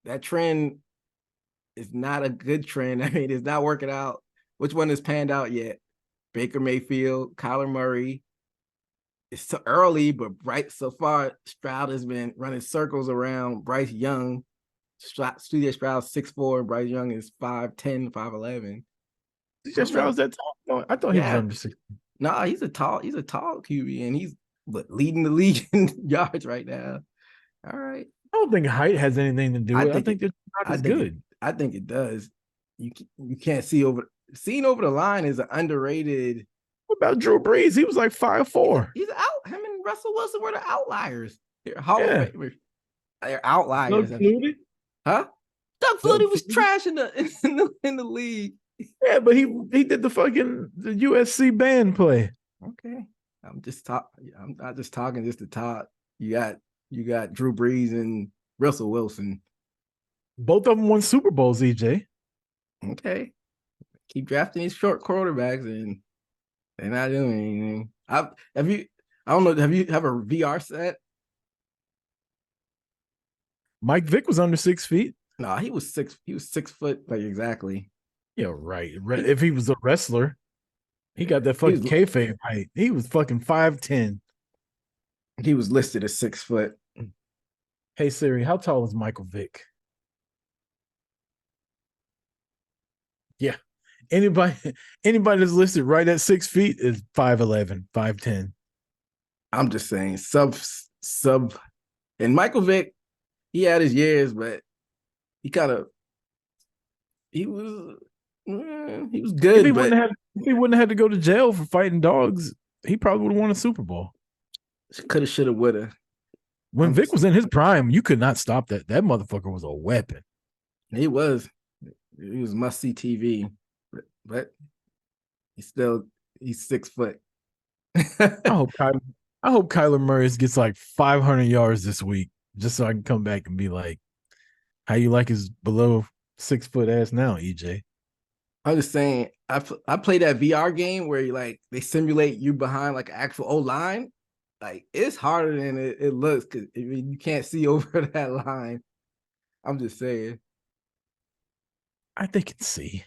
that trend is not a good trend. I mean, it's not working out. Which one has panned out yet? Baker Mayfield, Kyler Murray. It's too early, but so far, Stroud has been running circles around Bryce Young. CJ Stroud's 6'4", Bryce Young is 5'10", 5'11". CJ Stroud's that tall? I thought he was under 6. No, he's a tall QB, and he's leading the league in yards right now. All right. I don't think height has anything to do with it. I think they're not as good. I think it does. You can't seeing over the line is an underrated. What about Drew Brees? He was like 5'4". He's out. Him and Russell Wilson were the outliers. They're Hall of Famers. They're outliers. Doug Flutie? Huh? Doug Flutie was trash in the league. Yeah, but he did the USC band play. Okay. I'm not just talking just to talk. You got Drew Brees and Russell Wilson. Both of them won Super Bowls, EJ. Okay. Keep drafting these short quarterbacks and they're not doing anything. Have you have a VR set? Mike Vick was under 6 feet. No, he was 6 foot, like exactly. Yeah, right. If he was a wrestler, he got that fucking kayfabe height. He was fucking 5'10". He was listed as 6 foot. Hey Siri, how tall is Michael Vick? Yeah. Anybody that's listed right at 6 feet is 5'11", 5'10". I'm just saying sub. And Michael Vick, he had his years, but he was good. If he wouldn't have had to go to jail for fighting dogs, he probably would have won a Super Bowl. Coulda, shoulda, woulda. When Vic was in his prime, you could not stop that. That motherfucker was a weapon. He was must-see TV, but he's 6 foot. I hope Kyler Murray gets like 500 yards this week, just so I can come back and be like, "How you like his below 6 foot ass now, EJ?" I'm just saying, I play that VR game where they simulate you behind like an actual O line. like it's harder than it looks because you can't see over that line. I'm just saying. I think it's C.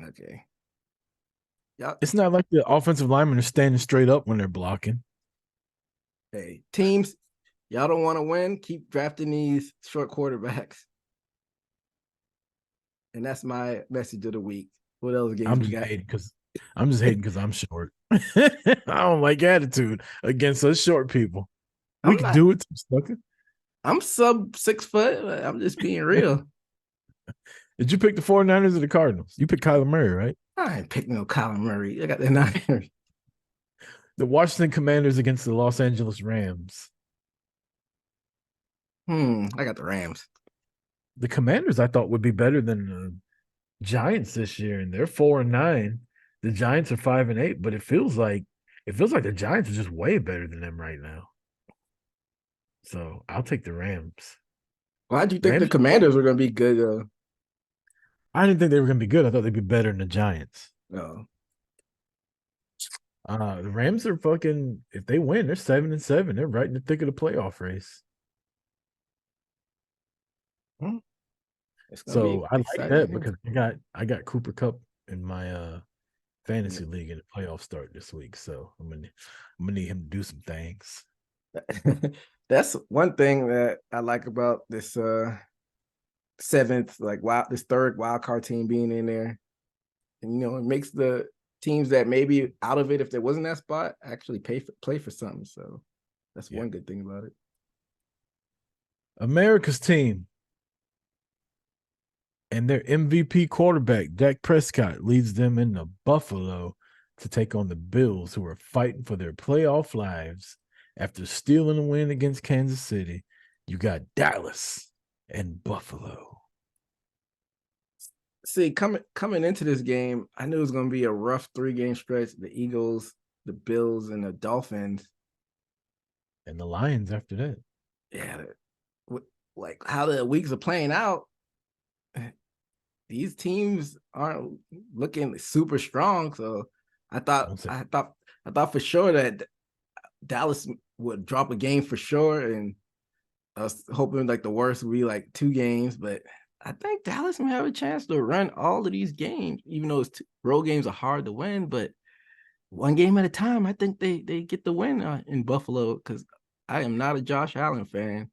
Okay. Y'all, It's not like the offensive linemen are standing straight up when they're blocking. hey, teams, y'all don't want to win, keep drafting these short quarterbacks. And that's my message of the week. What else games I'm we just got? hating because I'm short. I don't like attitude against us short people. We I'm can not, do it, sucker. I'm sub 6 foot. I'm just being real. Did you pick the 49ers or the Cardinals? You picked Kyler Murray, right? I ain't picking no Kyler Murray. I got the Niners. The Washington Commanders against the Los Angeles Rams. I got the Rams. The Commanders I thought would be better than the Giants this year, and they're 4-9. The Giants are 5-8, but it feels like the Giants are just way better than them right now. So I'll take the Rams. Why'd you think the Rams. Commanders were going to be good? I didn't think they were going to be good. I thought they'd be better than the Giants. No. The Rams are fucking. If they win, they're 7-7. They're right in the thick of the playoff race. It's gonna So be I like that exciting. because I got Cooper Kupp in my fantasy league in the playoff start this week. So I'm gonna need him to do some things. That's one thing that I like about this seventh, this third wild card team being in there. And it makes the teams that maybe out of it, if there wasn't that spot, actually play for something. So that's one good thing about it. America's team and their MVP quarterback, Dak Prescott, leads them into Buffalo to take on the Bills, who are fighting for their playoff lives after stealing a win against Kansas City. You got Dallas and Buffalo. See, coming into this game, I knew it was going to be a rough 3-game stretch. The Eagles, the Bills, and the Dolphins. And the Lions after that. Yeah, like how the weeks are playing out, these teams aren't looking super strong. So I thought for sure that Dallas would drop a game for sure, and I was hoping like the worst would be like 2 games, but I think Dallas may have a chance to run all of these games, even though road games are hard to win. But one game at a time, I think they get the win in Buffalo because I am not a Josh Allen fan.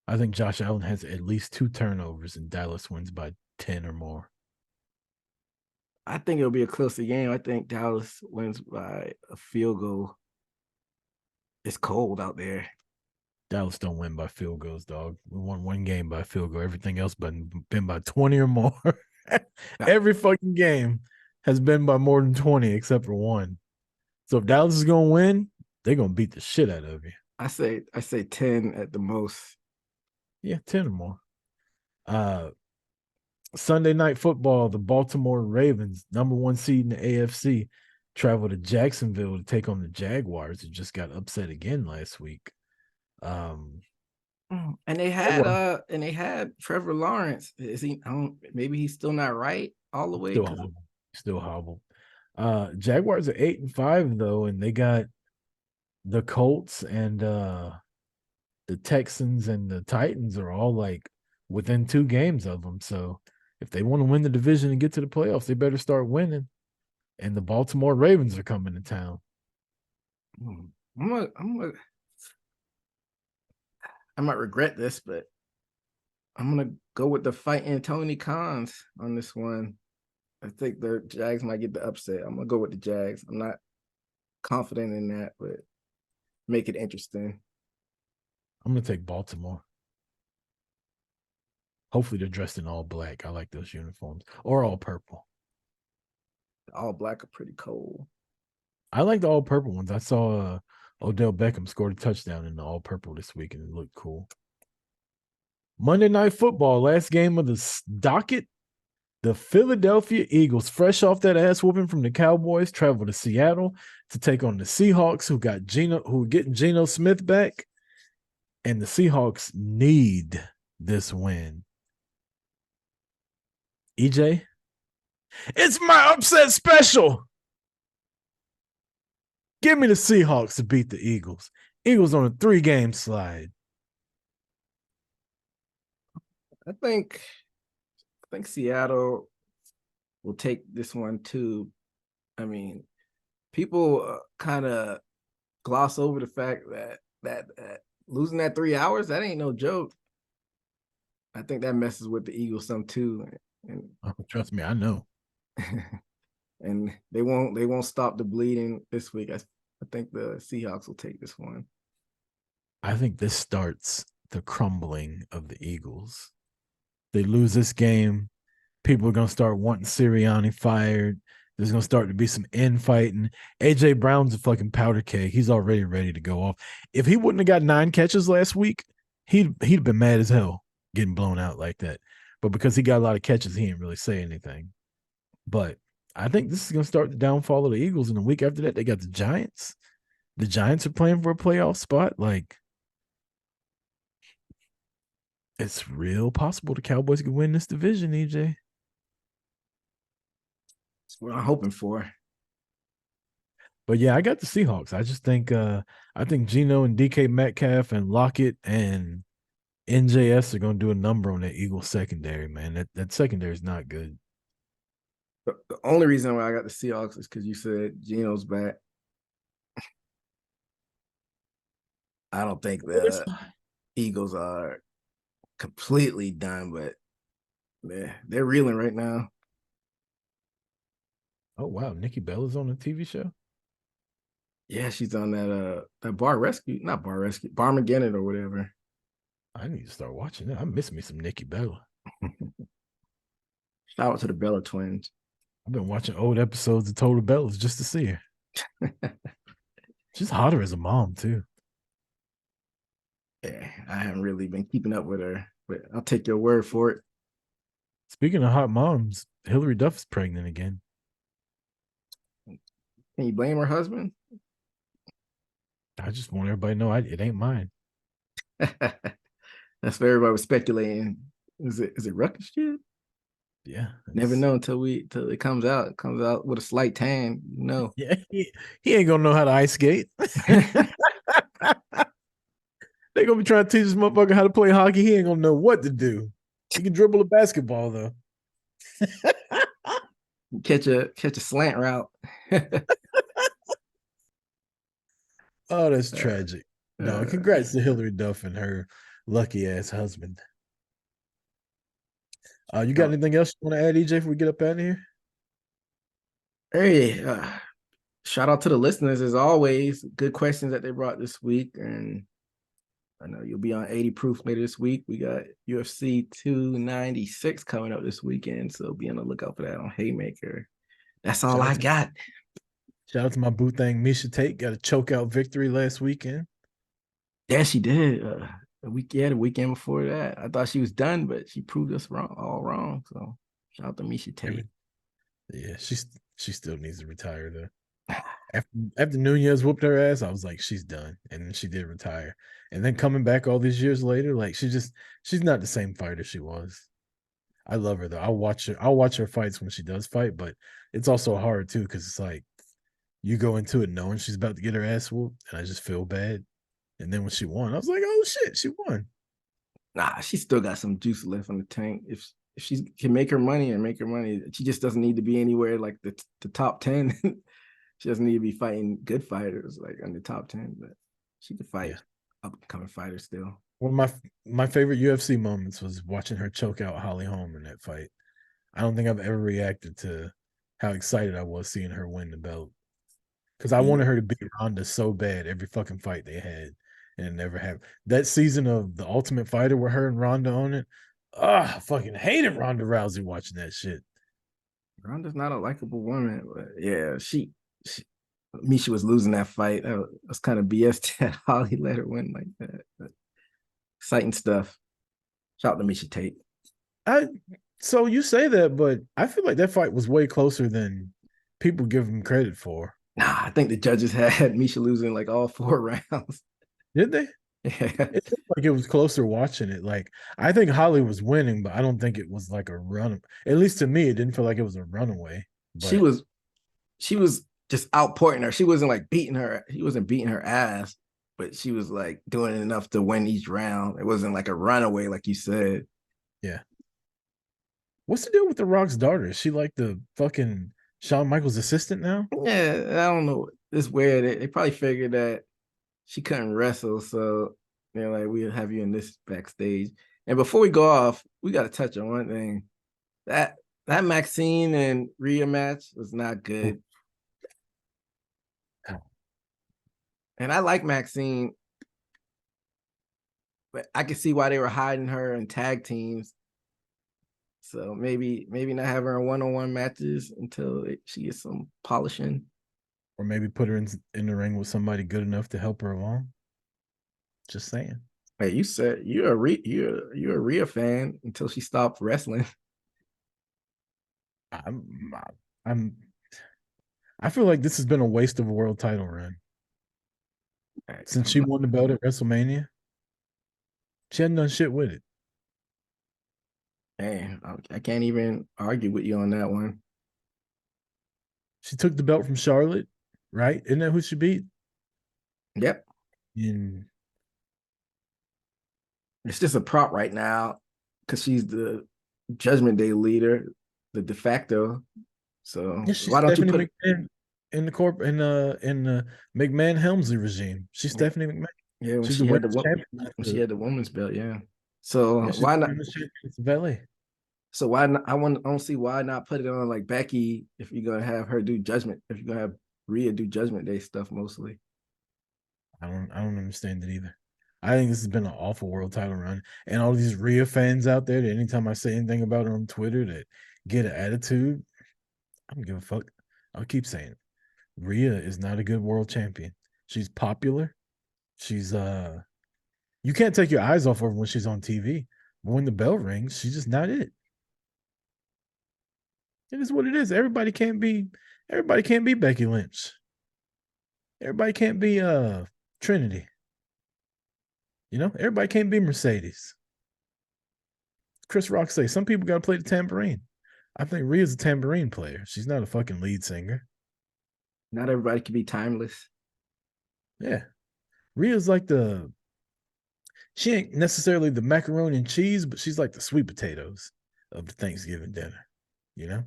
I think Josh Allen has at least 2 turnovers and Dallas wins by 10 or more. I think it'll be a closer game. I think Dallas wins by a field goal. It's cold out there. Dallas don't win by field goals, dog. We won 1 game by field goal. Everything else been by 20 or more. Every fucking game has been by more than 20 except for 1. So if Dallas is going to win, they're going to beat the shit out of you. I say 10 at the most. Yeah, 10 or more. Sunday Night Football, the Baltimore Ravens, number 1 seed in the AFC, travel to Jacksonville to take on the Jaguars, who just got upset again last week. And they had Trevor Lawrence. Is he? Maybe he's still not right all the way. Still hobbled. Jaguars are 8-5 though, and they got the Colts and the Texans and the Titans are all like within 2 games of them. So if they want to win the division and get to the playoffs, they better start winning. And the Baltimore Ravens are coming to town. I might regret this, but I'm gonna go with the fighting Tony Khans on this one. I think the Jags might get the upset. I'm gonna go with the Jags. I'm not confident in that, but make it interesting. I'm gonna take Baltimore. Hopefully they're dressed in all black. I like those uniforms. Or all purple. The all black are pretty cold. I like the all purple ones. I saw Odell Beckham scored a touchdown in the all purple this week, and it looked cool. Monday Night Football, last game of the docket. The Philadelphia Eagles, fresh off that ass whooping from the Cowboys, travel to Seattle to take on the Seahawks, who are getting Geno Smith back. And the Seahawks need this win. EJ, it's my upset special. Give me the Seahawks to beat the Eagles. Eagles on a 3-game slide. I think Seattle will take this one too. I mean, people kind of gloss over the fact that losing that 3 hours, that ain't no joke. I think that messes with the Eagles some too. And oh, trust me, I know. and they won't stop the bleeding this week. I think the Seahawks will take this one. I think this starts the crumbling of the Eagles. They lose this game, people are gonna start wanting Sirianni fired. There's gonna start to be some infighting. AJ Brown's a fucking powder keg. He's already ready to go off. If he wouldn't have got 9 catches last week, he'd been mad as hell getting blown out like that. But because he got a lot of catches, he didn't really say anything. But I think this is gonna start the downfall of the Eagles. And the week after that, they got the Giants. The Giants are playing for a playoff spot. Like, it's real possible the Cowboys could win this division, EJ. That's what I'm hoping for. But yeah, I got the Seahawks. I just think Geno and DK Metcalf and Lockett and NJS are gonna do a number on that Eagles secondary, man. That secondary is not good. The only reason why I got the Seahawks is because you said Geno's back. I don't think the Eagles are completely done, but they're reeling right now. Oh wow, Nikki Bell is on a TV show. Yeah, she's on that Barmageddon or whatever. I need to start watching that. I miss me some Nikki Bella. Shout out to the Bella twins. I've been watching old episodes of Total Bellas just to see her. She's hotter as a mom too. Yeah, I haven't really been keeping up with her, but I'll take your word for it. Speaking of hot moms, Hillary Duff is pregnant again. Can you blame her husband? I just want everybody to know it ain't mine. That's what everybody was speculating. Is it Rucker's kid? Yeah. Never know until it comes out. It comes out with a slight tan, you know. Yeah, he ain't gonna know how to ice skate. They gonna be trying to teach this motherfucker how to play hockey. He ain't gonna know what to do. He can dribble a basketball though. Catch a slant route. Oh, that's tragic. No, congrats to Hillary Duff and her lucky ass husband. You got anything else you want to add, EJ, before we get up out of here? Hey, shout out to the listeners as always. Good questions that they brought this week, and I know you'll be on 80 Proof later this week. We got UFC 296 coming up this weekend, so be on the lookout for that on Haymaker. That's all I got. Shout out to my boo thing, Misha Tate. Got a chokeout victory last weekend. Yeah, she did. The weekend before that. I thought she was done, but she proved us all wrong. So shout out to Misha Tate. Yeah, she still needs to retire though. After Nunez whooped her ass, I was like, she's done. And then she did retire. And then coming back all these years later, like she's not the same fighter she was. I love her though. I'll watch her fights when she does fight, but it's also hard too, because it's like you go into it knowing she's about to get her ass whooped, and I just feel bad. And then when she won, I was like, oh shit, she won. Nah, she still got some juice left in the tank. If she can make her money, she just doesn't need to be anywhere like the top 10. She doesn't need to be fighting good fighters like on the top 10, but she could fight up and coming fighters still. One of my favorite UFC moments was watching her choke out Holly Holm in that fight. I don't think I've ever reacted to how excited I was seeing her win the belt. Because I wanted her to beat Ronda so bad every fucking fight they had, and it never happened. That season of The Ultimate Fighter with her and Ronda on it, I fucking hated Ronda Rousey watching that shit. Ronda's not a likable woman, but yeah, Misha was losing that fight. That was kind of BS that Holly let her win like that. But exciting stuff. Shout out to Misha Tate. So you say that, but I feel like that fight was way closer than people give him credit for. Nah, I think the judges had Misha losing like all 4 rounds. Did they? Yeah. It looked like it was closer watching it. Like, I think Holly was winning, but I don't think it was like a run. At least to me, it didn't feel like it was a runaway. But She was just outporting her. She wasn't like beating her. He wasn't beating her ass, but she was like doing enough to win each round. It wasn't like a runaway, like you said. Yeah. What's the deal with The Rock's daughter? Is she like the fucking Shawn Michaels assistant now? Yeah, I don't know. It's weird. They probably figured that she couldn't wrestle, so they're like, we'll have you in this backstage. And before we go off, we got to touch on one thing. That Maxine and Rhea match was not good. And I like Maxine, but I can see why they were hiding her in tag teams. So maybe not have her in one-on-one matches until she gets some polishing. Or maybe put her in the ring with somebody good enough to help her along. Just saying. Hey, you said you're a Rhea fan until she stopped wrestling. I feel like this has been a waste of a world title run. Since she won the belt at WrestleMania, she hadn't done shit with it. Hey, I can't even argue with you on that one. She took the belt from Charlotte, right? Isn't that who she beat? Yep. And it's just a prop right now because she's the Judgment Day leader, the de facto. So yeah, she's why don't Stephanie you put McMahon in the McMahon Helmsley regime? She's Stephanie McMahon. Yeah, when she's she the had women's champion. when she had the women's belt, yeah. So Yeah, she's why the not? women's champion of LA. So why not? I don't see why not put it on like Becky if you're gonna have her do Judgment. If you're gonna have Rhea do Judgment Day stuff mostly. I don't understand it either. I think this has been an awful world title run, and all these Rhea fans out there that anytime I say anything about her on Twitter that get an attitude, I don't give a fuck. I'll keep saying it. Rhea is not a good world champion. She's popular. She's you can't take your eyes off her when she's on TV. But when the bell rings, she's just not it. It is what it is. Everybody can't be Becky Lynch. Everybody can't be Trinity. You know, everybody can't be Mercedes. Chris Rock say some people gotta play the tambourine. I think Rhea's a tambourine player. She's not a fucking lead singer. Not everybody can be timeless. Yeah. Rhea's like she ain't necessarily the macaroni and cheese, but she's like the sweet potatoes of the Thanksgiving dinner, you know?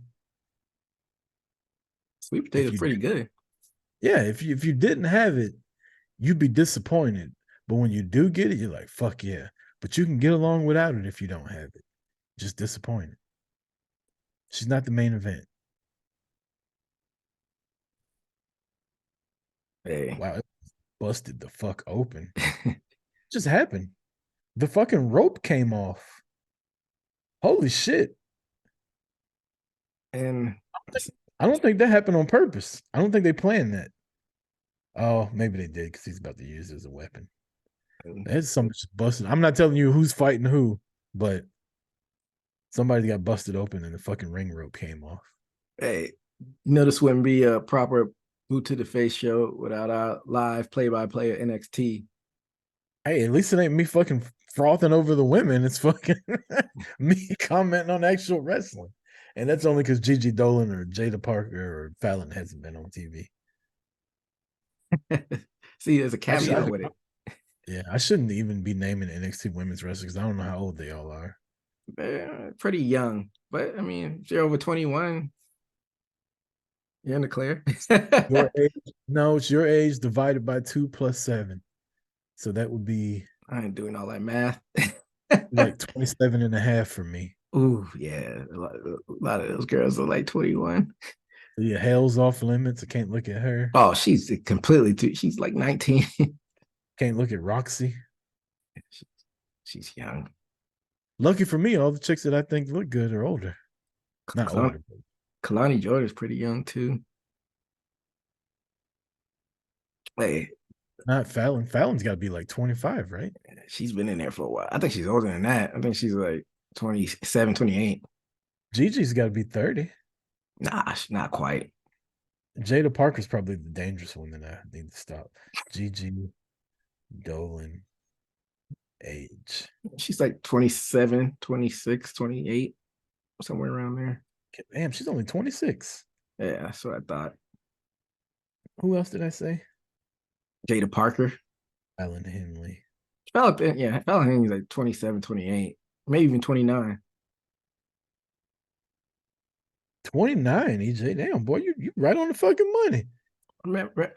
Sweet potato's pretty good. Yeah, if you didn't have it, you'd be disappointed. But when you do get it, you're like, fuck yeah. But you can get along without it if you don't have it. Just disappointed. She's not the main event. Hey. Wow, it busted the fuck open. Just happened. The fucking rope came off. Holy shit. And I don't think that happened on purpose. I don't think they planned that. Oh, maybe they did because he's about to use it as a weapon. That's something just busted. I'm not telling you who's fighting who, but somebody got busted open and the fucking ring rope came off. Hey, you know this wouldn't be a proper boot to the face show without our live play-by-play of NXT. Hey, at least it ain't me fucking frothing over the women. It's fucking me commenting on actual wrestling. And that's only because Gigi Dolan or Jada Parker or Fallon hasn't been on TV. See, there's a caveat with it. Yeah, I shouldn't even be naming NXT women's wrestlers because I don't know how old they all are. They're pretty young, but I mean, if you're over 21, you're in the clear. Your age, no, it's your age divided by 2 plus 7. So that would be I ain't doing all that math. like 27 and a half for me. Ooh, yeah. A lot of those girls are like 21. Yeah, hell's off limits. I can't look at her. Oh, she's completely she's like 19. Can't look at Roxy. She's young. Lucky for me, all the chicks that I think look good are older. Not older. Kalani Jordan's pretty young too. Hey, not Fallon. Fallon's got to be like 25, right? She's been in there for a while. I think she's older than that. I think she's like 27, 28. Gigi's got to be 30. Nah, not quite. Jada Parker's probably the dangerous one that I need to stop. Gigi Dolan age. She's like 27, 26, 28, somewhere around there. Damn, she's only 26. Yeah, that's what I thought. Who else did I say? Jada Parker. Alan Henley. Alan Henley's like 27, 28, maybe even 29. 29, EJ. Damn, boy, you right on the fucking money.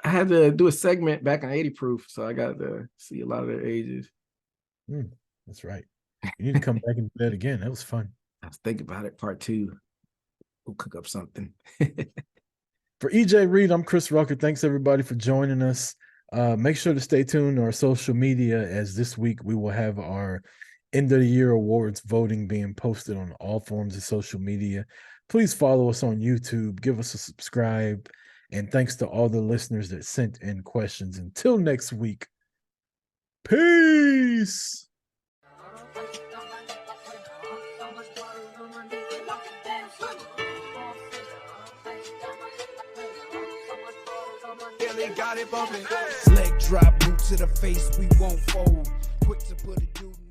I had to do a segment back on 80 Proof, so I got to see a lot of their ages. That's right. You need to come back and do that again. That was fun. I was thinking about it. Part 2. We'll cook up something. For EJ Reed, I'm Chris Rucker. Thanks everybody for joining us. Make sure to stay tuned to our social media, as this week we will have our end of the year awards voting being posted on all forms of social media. Please follow us on YouTube, give us a subscribe, and thanks to all the listeners that sent in questions. Until next week, peace. Got it bumping. Leg drop, boot to the face, we won't fold. Quick to put a dude.